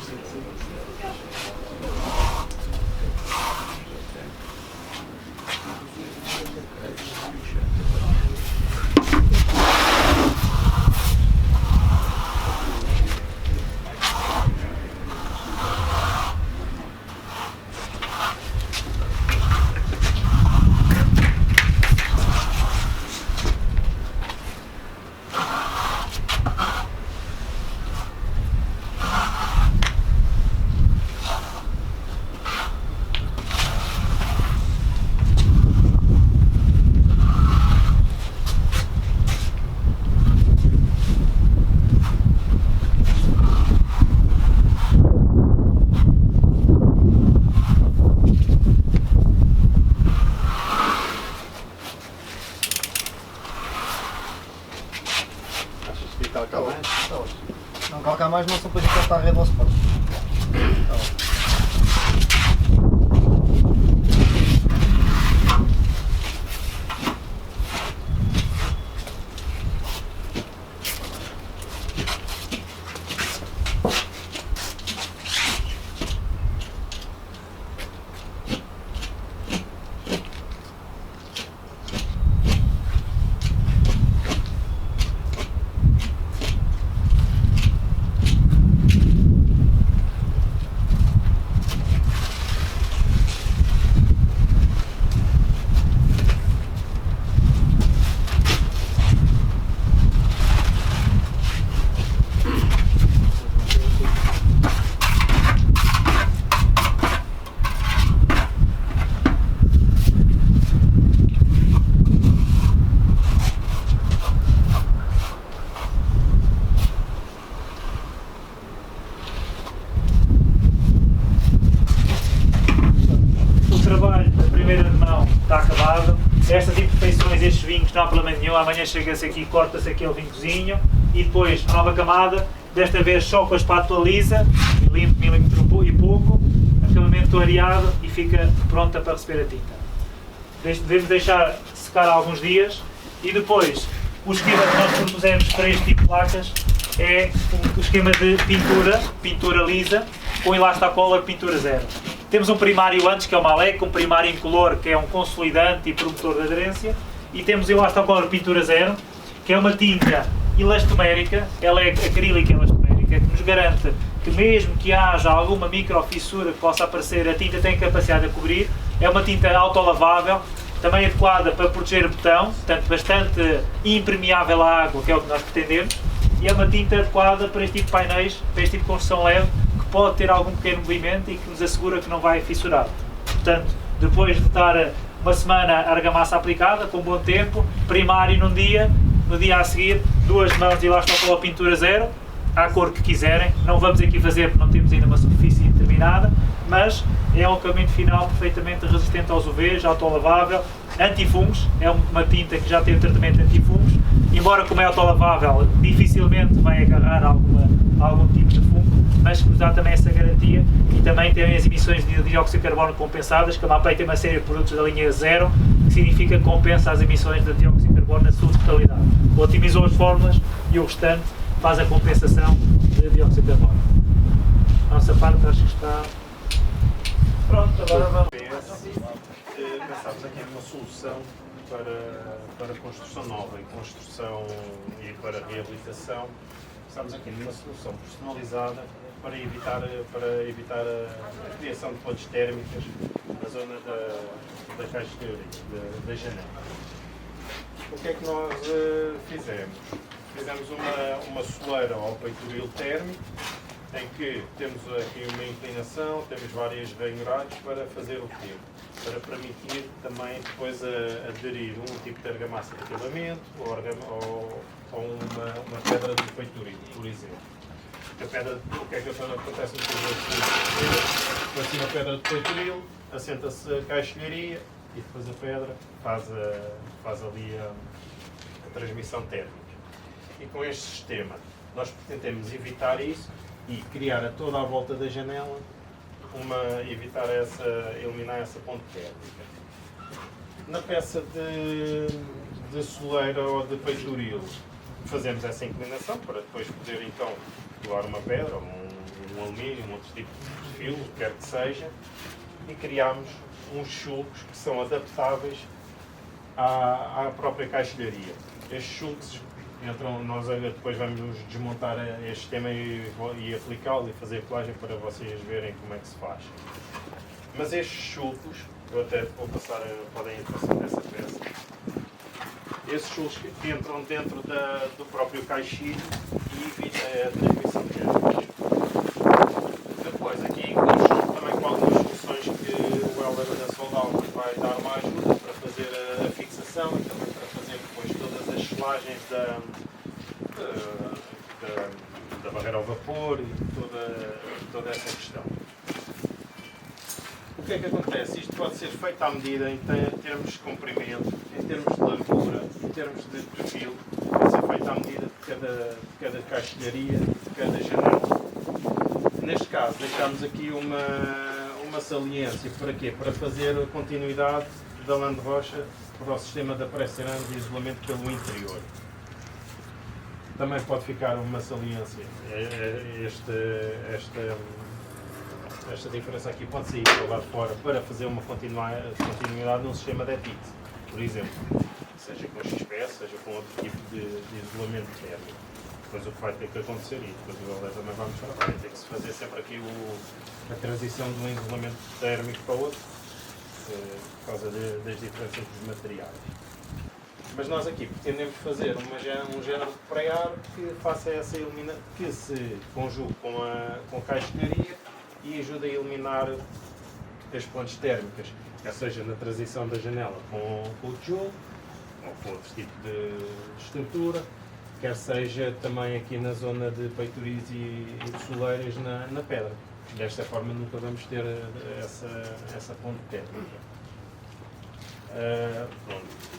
Não calcar mais, não só depois encostar a rede ao suporte. Está acabado. Estas imperfeições, estes vinhos, não há problema nenhum. Amanhã chega-se aqui, corta-se aquele vinhozinho e depois, nova camada, desta vez só com a espátula lisa, limpo milímetro e pouco, acabamento areado e fica pronta para receber a tinta. Devemos deixar secar alguns dias e depois o esquema que nós propusemos para este tipo de placas é o esquema de pintura lisa com elastocolor pintura zero. Temos um primário antes, que é o Malec, um primário incolor, que é um consolidante e promotor de aderência, e temos o elastocolor pintura zero, que é uma tinta elastomérica, ela é acrílica elastomérica, que nos garante que mesmo que haja alguma microfissura que possa aparecer, a tinta tem capacidade de cobrir. É uma tinta autolavável, também adequada para proteger o betão, portanto bastante impermeável à água, que é o que nós pretendemos, e é uma tinta adequada para este tipo de painéis, para este tipo de construção leve, que pode ter algum pequeno movimento e que nos assegura que não vai fissurar. Portanto, depois de estar uma semana a argamassa aplicada, com bom tempo, primário num dia, no dia a seguir, 2 mãos de elastocolor pintura zero, à cor que quiserem. Não vamos aqui fazer porque não temos ainda uma superfície determinada, mas é um acabamento final perfeitamente resistente aos UVs, autolavável, antifungos, é uma tinta que já tem um tratamento antifungos embora como é autolavável, dificilmente vai agarrar algum tipo de fungo, mas que nos dá também essa garantia. E também tem as emissões de dióxido de carbono compensadas, que a MAPEI tem uma série de produtos da linha 0, que significa que compensa as emissões de dióxido de carbono na sua totalidade. Otimizou as fórmulas e o restante faz a compensação de dióxido de carbono. A nossa parte acho que está... Pronto, agora vamos... Pensámos aqui numa solução para construção nova e para reabilitação. Pensámos aqui numa solução personalizada para evitar a criação de pontes térmicas na zona da caixa da janela. O que é que nós fizemos? Fizemos uma soleira ao peitoril térmico, em que temos aqui uma inclinação, temos várias ranhuradas para fazer o quê? Para permitir também depois aderir um tipo de argamassa de acabamento ou uma pedra de peitoril, por exemplo. O que é que acontece no peitoril? Põe-se uma pedra de peitoril, assenta-se a caixilharia e depois a pedra faz ali a transmissão térmica. E com este sistema nós pretendemos evitar isso e criar a toda a volta da janela, eliminar essa ponte térmica. Na peça de soleira ou de peitoril fazemos essa inclinação para depois poder então colar uma pedra, um alumínio, um outro tipo de fio, quer que seja, e criamos uns sulcos que são adaptáveis à própria caixilharia. Estes sulcos nós depois vamos desmontar este sistema e aplicá-lo e fazer a colagem para vocês verem como é que se faz. Mas estes sulcos, eu até vou podem ir passando essa peça. Esses sulcos que entram dentro do próprio caixilho e evitam a transmissão de gases. Depois, aqui também com algumas soluções que o Helder da Soldal vai dar uma ajuda para fazer a fixação e também para fazer depois todas as selagens da barreira ao vapor e toda essa questão. O que é que acontece? Isto pode ser feito à medida em termos de comprimento, em termos de largura, em termos de perfil, pode ser feito à medida de cada caixilharia, de cada janela. Neste caso, deixámos aqui uma saliência para quê? Para fazer a continuidade da lã de rocha para o sistema de pré-cerâmica de isolamento pelo interior. Também pode ficar uma saliência. Esta diferença aqui pode sair para o lado de fora para fazer uma continuidade num sistema de ETIT, por exemplo. Seja com XPS, seja com outro tipo de isolamento térmico. Depois o que vai ter que acontecer, e depois o Helder também vai mostrar, vai ter que se fazer sempre aqui a transição de um isolamento térmico para o outro, por causa das diferenças dos materiais. Mas nós aqui pretendemos fazer um género de pré-ar que faça essa eliminação, que se conjugue com a caixilharia e ajude a eliminar as pontes térmicas, quer seja na transição da janela com o tijolo ou com outro tipo de estrutura, quer seja também aqui na zona de peitoris e de soleiras na pedra. Desta forma nunca vamos ter essa ponte térmica.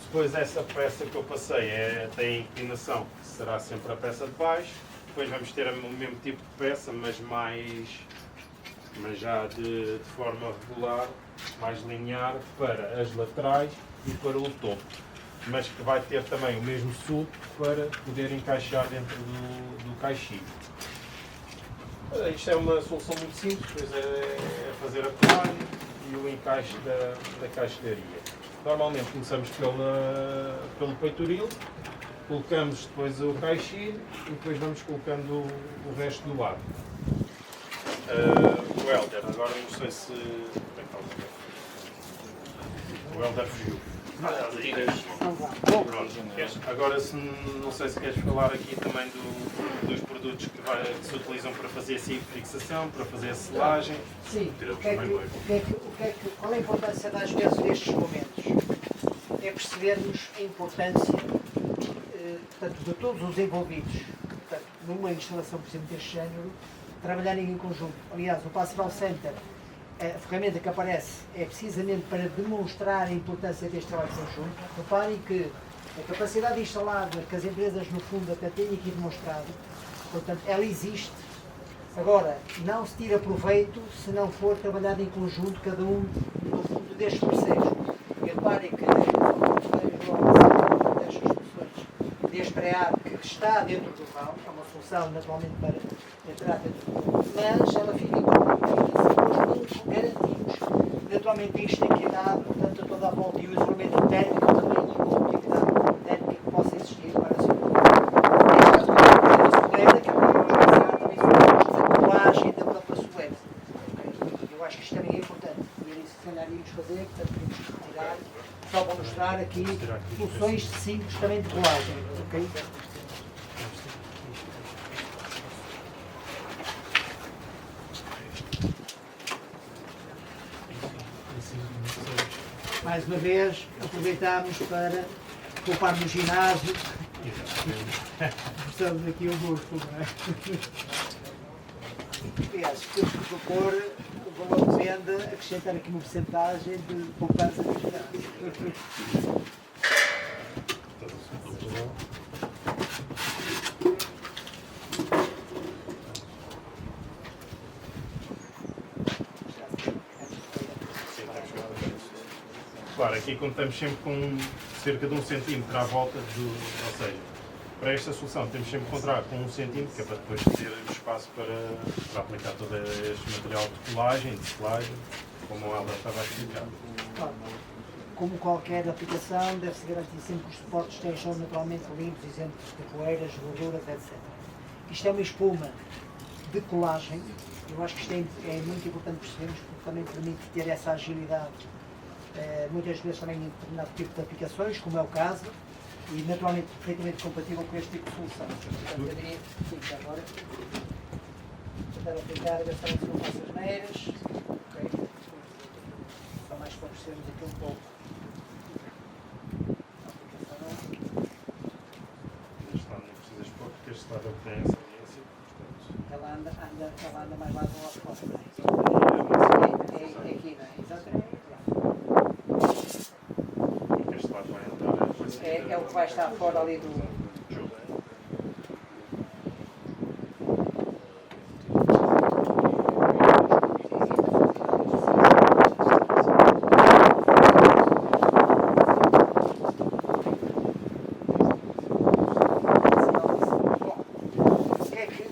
Depois essa peça que eu passei tem a inclinação, que será sempre a peça de baixo. Depois vamos ter o mesmo tipo de peça, mas já de forma regular, mais linear, para as laterais e para o topo. Mas que vai ter também o mesmo sulco para poder encaixar dentro do caixilho. Isto é uma solução muito simples, pois é fazer a colagem e o encaixe da caixilharia. Normalmente começamos pelo peitoril, colocamos depois o caixilho e depois vamos colocando o resto do lado. O Helder, agora não sei se... O Helder fugiu. Pronto. Agora não sei se queres falar aqui também dos produtos que se utilizam para fazer a fixação, para fazer a selagem. Sim, qual é a importância às vezes destes momentos? É percebermos a importância portanto, de todos os envolvidos, portanto, numa instalação, por exemplo, deste género, trabalharem em conjunto. Aliás, o Pastoral Center, a ferramenta que aparece é precisamente para demonstrar a importância deste trabalho conjunto. Reparem que A capacidade instalada que as empresas, no fundo, até têm aqui demonstrado, portanto, ela existe. Agora, não se tira proveito se não for trabalhado em conjunto, cada um, no fundo, destes parceiros. Reparem que destas soluções deste pré-app que está dentro do vão, é uma solução, naturalmente, para entrar dentro do vão, mas ela fica com garantimos, naturalmente, a estanqueidade, portanto, a toda a volta e o isolamento térmico também, e a competitividade térmica que possa existir para a segurança. Eu acho que isto também é importante. E era isso que se calhar íamos fazer, portanto, temos que retirar, só para mostrar aqui soluções simples também de colagem. Okay? Mais uma vez, aproveitamos para poupar no ginásio. Estamos aqui o músculo, não é? Aliás, temos que propor o valor de venda, acrescentar aqui uma porcentagem de poupança de ginásio. Claro, aqui contamos sempre com cerca de 1 centímetro à volta ou seja, para esta solução temos sempre que contar com 1 centímetro, que é para depois ter espaço para aplicar todo este material de colagem, de selagem, como ela estava a explicar. Claro, como qualquer aplicação, deve-se garantir sempre que os suportes estejam naturalmente limpos, isentos de poeiras, gorduras, etc. Isto é uma espuma de colagem. Eu acho que isto é muito importante percebermos, porque também permite ter essa agilidade, muitas vezes também em determinado tipo de aplicações, como é o caso, e naturalmente perfeitamente compatível com este tipo de solução. Portanto, eu diria que agora tentar aplicar, a ver se estamos com as asneiras. Ok. Só mais para percebermos aqui um pouco a aplicação. Este lado não precisas pôr, porque este lado tem essa aliança, portanto... Ela anda mais lá do nosso lado. É aqui, não é? Exatamente. Este lado vai andar... É o que vai estar fora ali do jogo.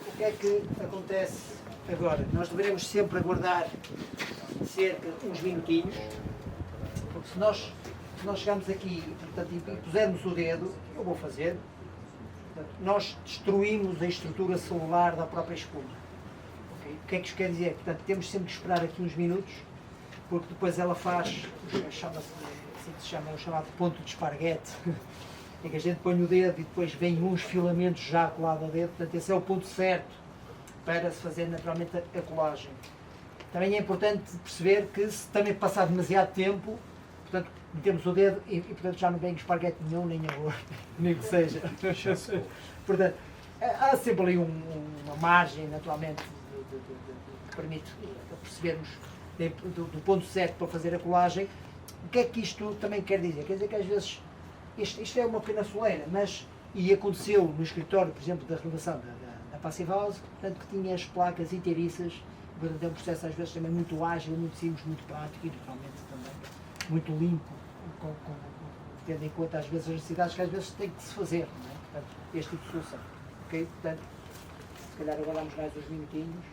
O que é que acontece agora? Nós deveremos sempre aguardar cerca de uns minutinhos, porque se nós chegarmos aqui, portanto, e pusermos o dedo, eu vou fazer, portanto, nós destruímos a estrutura celular da própria espuma. Okay? O que é que isto quer dizer? Portanto, temos sempre que esperar aqui uns minutos, porque depois ela faz, chama-se, assim que se chama, é o chamado ponto de esparguete, em que a gente põe o dedo e depois vem uns filamentos já colados ao dedo, portanto, esse é o ponto certo para se fazer naturalmente a colagem. Também é importante perceber que se também passar demasiado tempo, portanto, metemos o dedo e portanto, já não vem esparguete nenhum, nem arroz, nem que seja. Portanto, há sempre ali uma margem, naturalmente, que permite percebermos do ponto certo para fazer a colagem. O que é que isto também quer dizer? Quer dizer que às vezes isto é uma pequena soleira, mas, e aconteceu no escritório, por exemplo, da renovação da Passive House, portanto, que tinha as placas inteiriças, portanto, é um processo às vezes também muito ágil, muito simples, muito prático e naturalmente também muito limpo, tendo em conta às vezes as necessidades que às vezes tem que se fazer, não é? Portanto, este tipo de solução. Ok? Portanto, se calhar aguardamos mais uns minutinhos,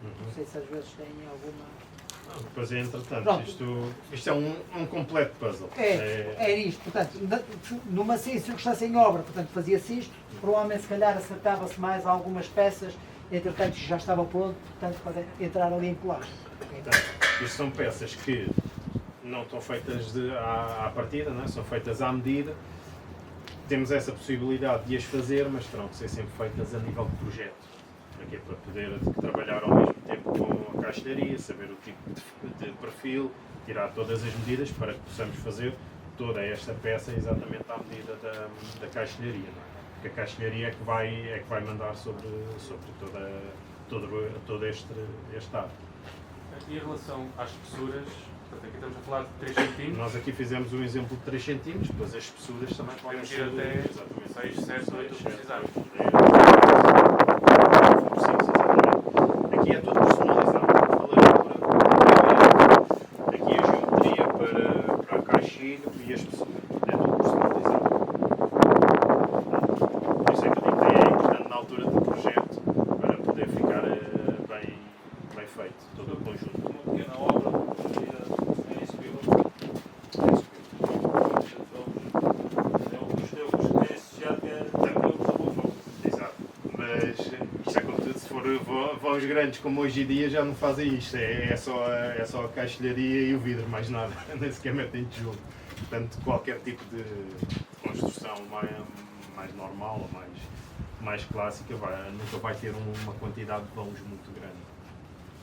não sei se às vezes têm alguma... Não, depois entretanto, isto é um completo puzzle. É isto, portanto, numa circunstância em obra, portanto, fazia-se isto, provavelmente se calhar acertava-se mais algumas peças, entretanto já estava pronto, portanto, para entrar ali em colagem. Portanto, isto são peças que não estão feitas à partida, não é? São feitas à medida. Temos essa possibilidade de as fazer, mas terão que ser sempre feitas a nível de projeto. Para poder trabalhar ao mesmo tempo com a caixilharia, saber o tipo de perfil, tirar todas as medidas para que possamos fazer toda esta peça exatamente à medida da caixilharia. Não é? Porque a caixilharia é que vai mandar sobre todo este arte. Em relação às espessuras, Portanto, aqui estamos a falar de 3 centímetros. Nós aqui fizemos um exemplo de 3 cm, depois as espessuras também podem Podemos ir ser até exatamente 6, 7, 8, o que precisarmos. Aqui é tudo personalizado. Aqui a geometria para a caixilho e a espessura. É tudo personalizado. Por isso é que eu digo que é importante na altura do projeto para poder ficar bem feito todo o conjunto. Uma pequena obra, é execuível. É um esquece já que é Exato. Mas isto é como tudo, se for vãos grandes como hoje em dia já não fazem isto. É só a caixilharia e o vidro, mais nada. Nem sequer metem tijolo. Portanto, qualquer tipo de construção mais normal ou mais clássica nunca vai ter uma quantidade de vãos muito grande.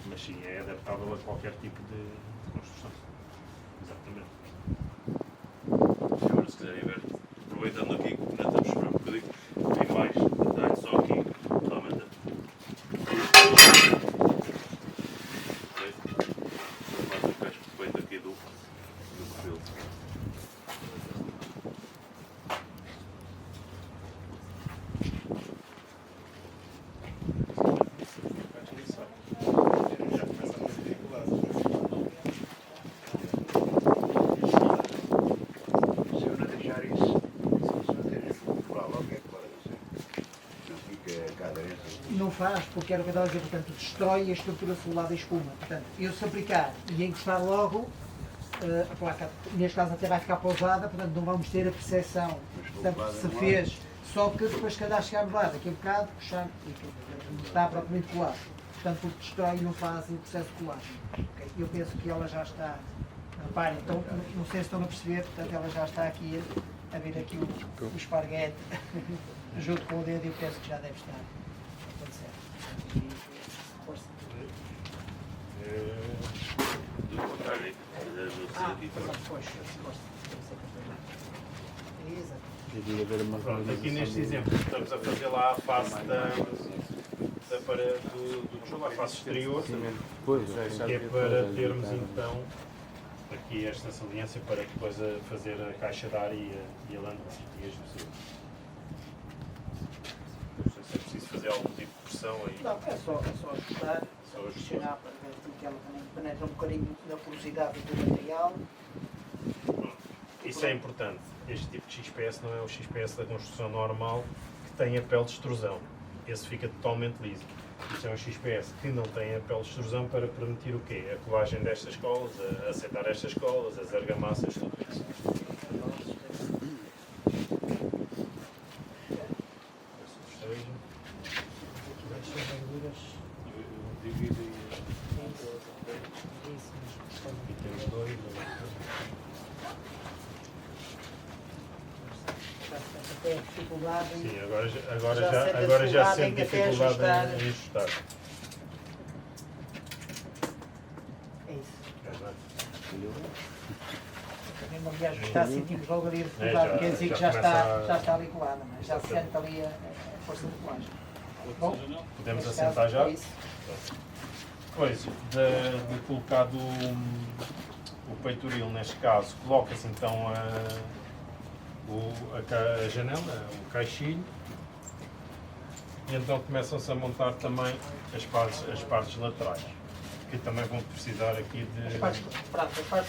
Mas sim, é adaptável a qualquer tipo de construção. Exatamente. Agora, se quiserem ver, aproveitando aqui que ainda estamos a esperar um bocadinho, tem mais detalhes só aqui, realmente. Faz um casco feito aqui do perfil. Já começa a ter dificuldades. Se eu não deixar isso, se não ter provável, o que é que pode acontecer? Não fica a aderência. Não faz, porque era o que eu estava a dizer, portanto, destrói a estrutura solar da espuma. Portanto, eu se aplicar e encostar logo, a placa, neste caso até vai ficar pousada, portanto não vamos ter a percepção. Portanto, se fez, só que depois se calhar chegarmos lá, daqui a um bocado, puxar, e não está propriamente colado. Portanto, porque destrói e não faz o processo de colagem. Okay? Eu penso que ela já está, reparem, então, não sei se estão a perceber, portanto ela já está aqui a ver aqui o esparguete junto com o dedo e eu penso que já deve estar a acontecer. Força. Do contrário, aqui Perdão, força. Exato. Pronto, aqui neste exemplo estamos a fazer lá a face da parede do tijolo, a face exterior, que é para termos então aqui esta saliência para depois fazer a caixa de ar e a lâmpada e as pessoas. Não sei se é preciso fazer algum tipo de pressão aí. Não, é só ajustar, pressionar para garantir que ela também penetra um bocadinho na porosidade do material. Isso é importante. Este tipo de XPS não é o XPS da construção normal que tem a pele de extrusão. Esse fica totalmente liso. Isto é um XPS que não tem a pele de extrusão para permitir o quê? A colagem destas colas, a aceitar estas colas, as argamassas, tudo isso. E temos dois. Até a dificuldade em Sim, agora já sente dificuldade em ajustar. é isso. É, Mesmo ali a ajustar, sentimos logo ali a já- dificuldade, quer dizer que já já começa está ali colada, mas já se sente ali a força de colagem. Bom, podemos neste assentar caso, já? é isso. Depois de colocado o peitoril, neste caso, coloca-se então a janela, o caixilho, e então começam-se a montar também as partes laterais, que também vão precisar aqui As de... partes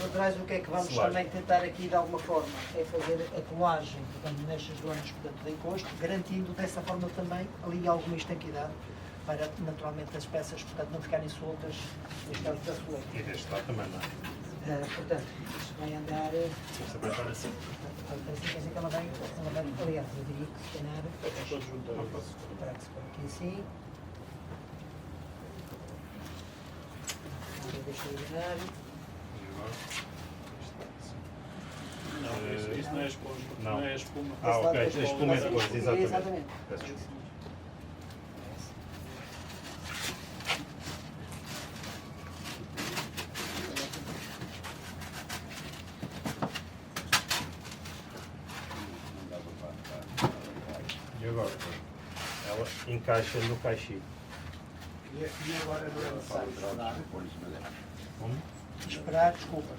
laterais, o que é que vamos Selagem. também tentar aqui de alguma forma? É fazer a colagem, portanto, nestas zonas, portanto, de encosto, garantindo dessa forma também ali alguma estanquidade para naturalmente as peças, portanto, não ficarem soltas, neste caso da soleta. E deste lado também, não é? Portanto, isto vai andar, Isto vai estar assim. assim quer dizer que ela vai, aliás, eu diria que se calhar, Não posso. para que se põe aqui assim, deixa eu virar. Não, isso não é espuma. Não. Não é espuma. Ah, Esse lado ok, da a espuma é depois, exatamente. Exatamente. Peço desculpa. E agora? Ela encaixa no caixinho. E agora não é necessário. Como? esperar, desculpa,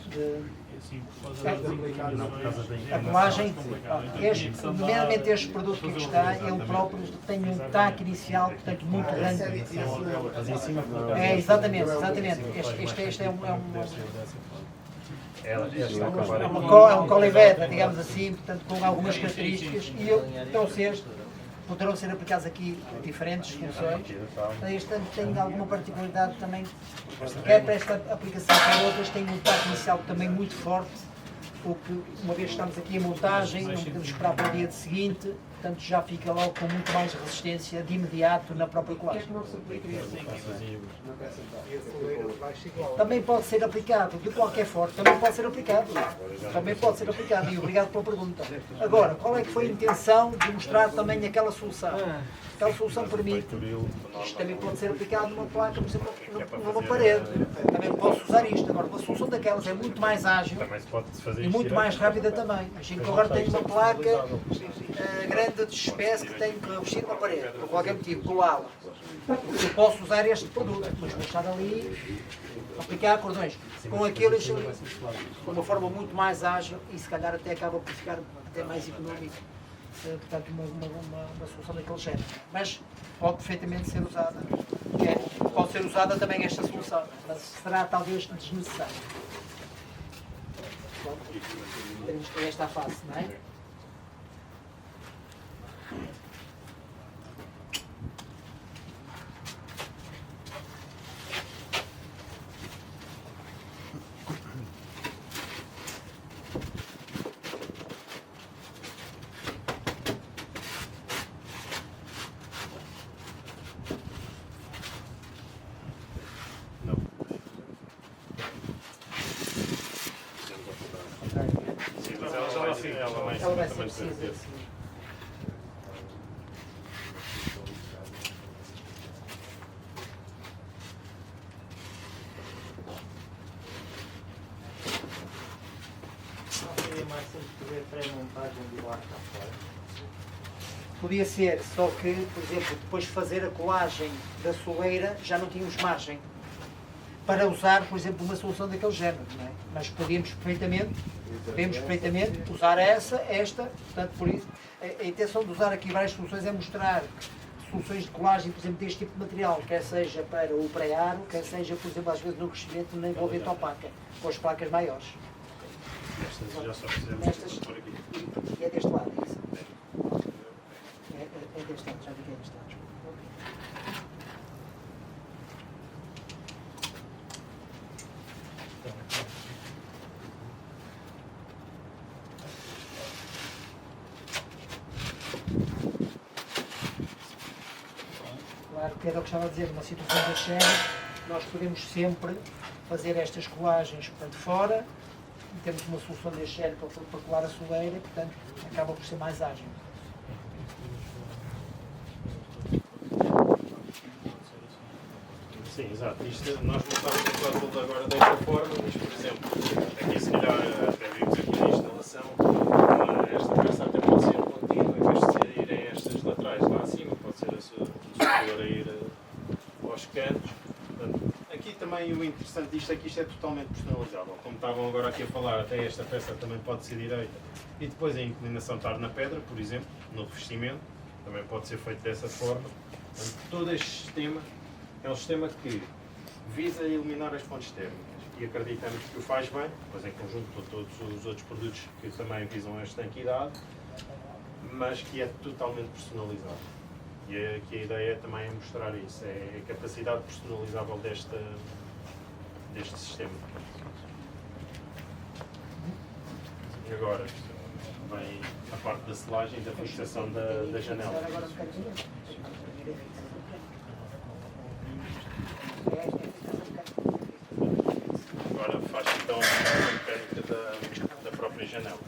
Não, por causa da a colagem, nomeadamente este produto que aqui está, ele próprio tem um taque inicial, portanto, muito grande. É, exatamente. Este é um colivete, digamos assim, portanto, com algumas características, e poderão ser aplicados aqui diferentes funções. Este tem alguma particularidade também, quer para esta aplicação, quer outras, tem um taque inicial também muito forte, o que, uma vez que estamos aqui em montagem, não podemos esperar para o dia seguinte, portanto já fica logo com muito mais resistência de imediato na própria colagem. Também pode ser aplicado, de qualquer forma, também pode ser aplicado, e obrigado pela pergunta. Agora, qual é que foi a intenção de mostrar também aquela solução? Aquela solução permite, isto também pode ser aplicado numa placa, por exemplo, numa parede, também posso usar isto. Agora, uma solução daquelas é muito mais ágil e muito mais rápida também. Imagino que agora tenho uma placa grande de espécie que tenho que revestir uma parede, por qualquer motivo, colá-la. Eu posso usar este produto, mas vou estar ali, aplicar cordões com aquilo de uma forma muito mais ágil e se calhar até acaba por ficar até mais económico. Portanto, uma solução daquele género. Mas pode perfeitamente ser usada. Pode ser usada também esta solução, mas será talvez desnecessário. Teremos que esta face, não é? Ela vai ser precisa. Podia ser, só que, por exemplo, depois de fazer a colagem da soleira, já não tínhamos margem para usar, por exemplo, uma solução daquele género, não é? Mas podemos perfeitamente usar esta, portanto, por isso, a intenção de usar aqui várias soluções é mostrar soluções de colagem, por exemplo, deste tipo de material, quer seja para o pré-aro, quer seja, por exemplo, às vezes no crescimento na envolvente opaca, com as placas maiores. Estas já só fizemos por aqui. E é deste lado, é isso? É deste lado, já vi que é deste lado. Claro que era o que estava a dizer, numa situação deste género, nós podemos sempre fazer estas colagens, portanto, fora, e temos uma solução deste género para colar a soleira, e, portanto, acaba por ser mais ágil. Sim, exato. Isto, nós não estamos a falar tudo agora desta forma, mas, por exemplo, aqui se calhar até vimos aqui na instalação, esta peça até pode ser contínua, em vez de irem estas laterais lá acima, pode ser a superior a ir aos cantos. Portanto, aqui também o interessante disto é que isto é totalmente personalizável. Como estavam agora aqui a falar, até esta peça também pode ser direita. E depois a inclinação estar na pedra, por exemplo, no revestimento, também pode ser feito dessa forma. Portanto, todo este sistema é um sistema que visa eliminar as fontes térmicas e acreditamos que o faz bem, pois em conjunto com todos os outros produtos que também visam esta equidade, mas que é totalmente personalizado. E aqui a ideia também é mostrar isso, é a capacidade personalizável deste sistema. E agora vem a parte da selagem e da fixação da janela. Agora faz então a mecânica da própria janela.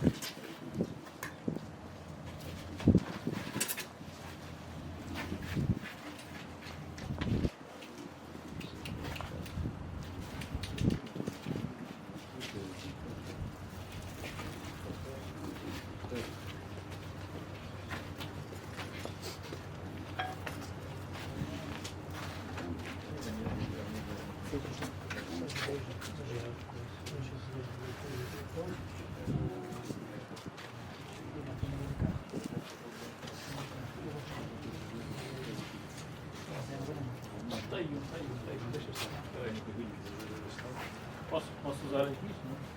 Posso usar aqui isto, não?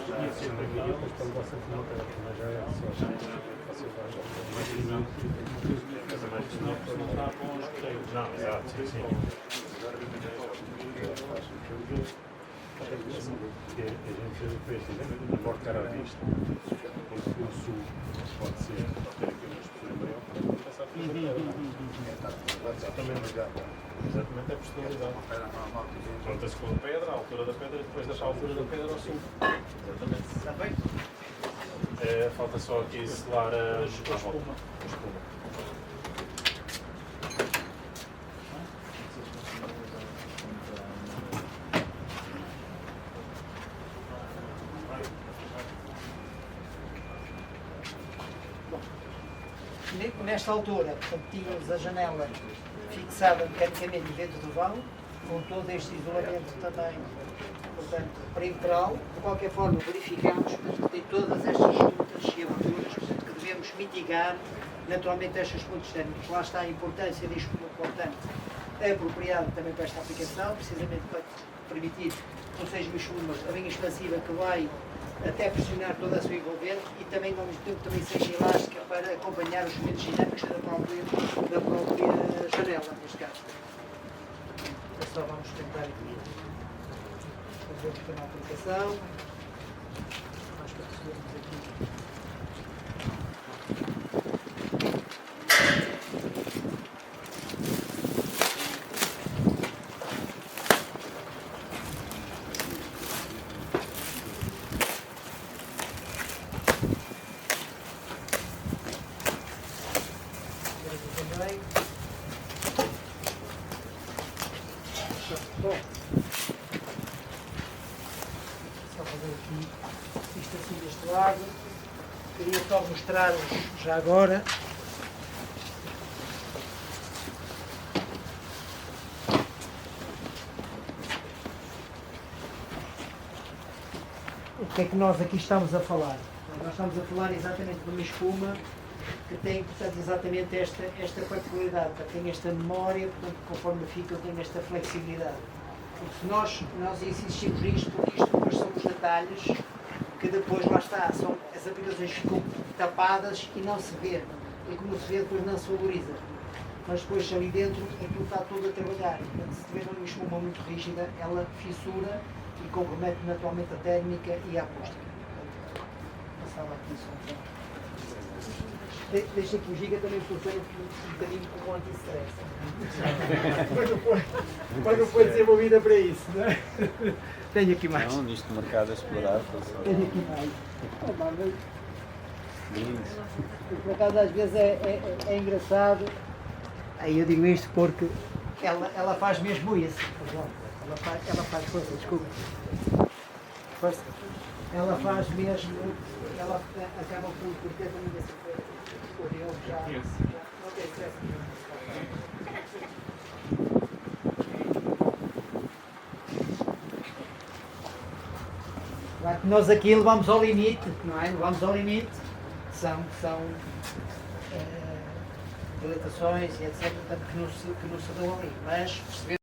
Tinha sempre aqui, mas quando você tem uma coisa que já é só você vai mais coisa mais senão não está bom os correios. Não, exato, sim, sim. A gente fez a porta à vista, porque o sul pode ser ter aqui uma estrutura maior para passar por exatamente é personalizado. Conta-se com a pedra, a altura da pedra e depois deixar a altura da pedra ao sul. Exatamente. Está bem? Falta só aqui selar a espuma. Nesta altura, portanto, tínhamos a janela fixada mecanicamente dentro do vão, com todo este isolamento também, portanto, perimetral. De qualquer forma, verificamos que tem todas estas juntas e aberturas, portanto, que devemos mitigar naturalmente estas pontos térmicos. Lá está a importância disto como importante, apropriado também para esta aplicação, precisamente para permitir que não seja uma chuva bem expansiva que vai até pressionar toda a sua envolvente e também ao mesmo tempo também seja elástica para acompanhar os movimentos dinâmicos da própria janela, neste caso. É só vamos tentar aqui fazer uma pequena aplicação. Acho que recebemos aqui. Bom, só fazer aqui isto assim deste lado. Queria só mostrar-vos já agora o que é que nós aqui estamos a falar. Nós estamos a falar exatamente de uma espuma que tem, portanto, exatamente esta particularidade, tem esta memória, portanto, conforme fica, tem esta flexibilidade. Porque se nós insistimos nisto, porque isto depois são os detalhes que depois, lá está, são, as aplicações ficam tapadas e não se vê. E como se vê, depois não se valoriza. Mas depois ali dentro, aquilo está tudo a trabalhar. Portanto, se tiver uma espuma muito rígida, ela fissura e compromete naturalmente a térmica e a acústica. Passava aqui só um deixa que o Giga também funcione um bocadinho como anti-stress. Mas não foi desenvolvida para isso, não é? Tenho aqui mais. Não, nisto de mercado a explorar. Tenho aqui mais. Por acaso às vezes é engraçado. Aí eu digo isto porque ela faz mesmo isso. Ela faz força, desculpa. Força. Ela faz mesmo, ela acaba por ter também esse eu já não tem stress nenhum. Claro que nós aqui levamos ao limite, não é? Levamos ao limite, são dilatações e etc. Que não se dão ali, mas percebemos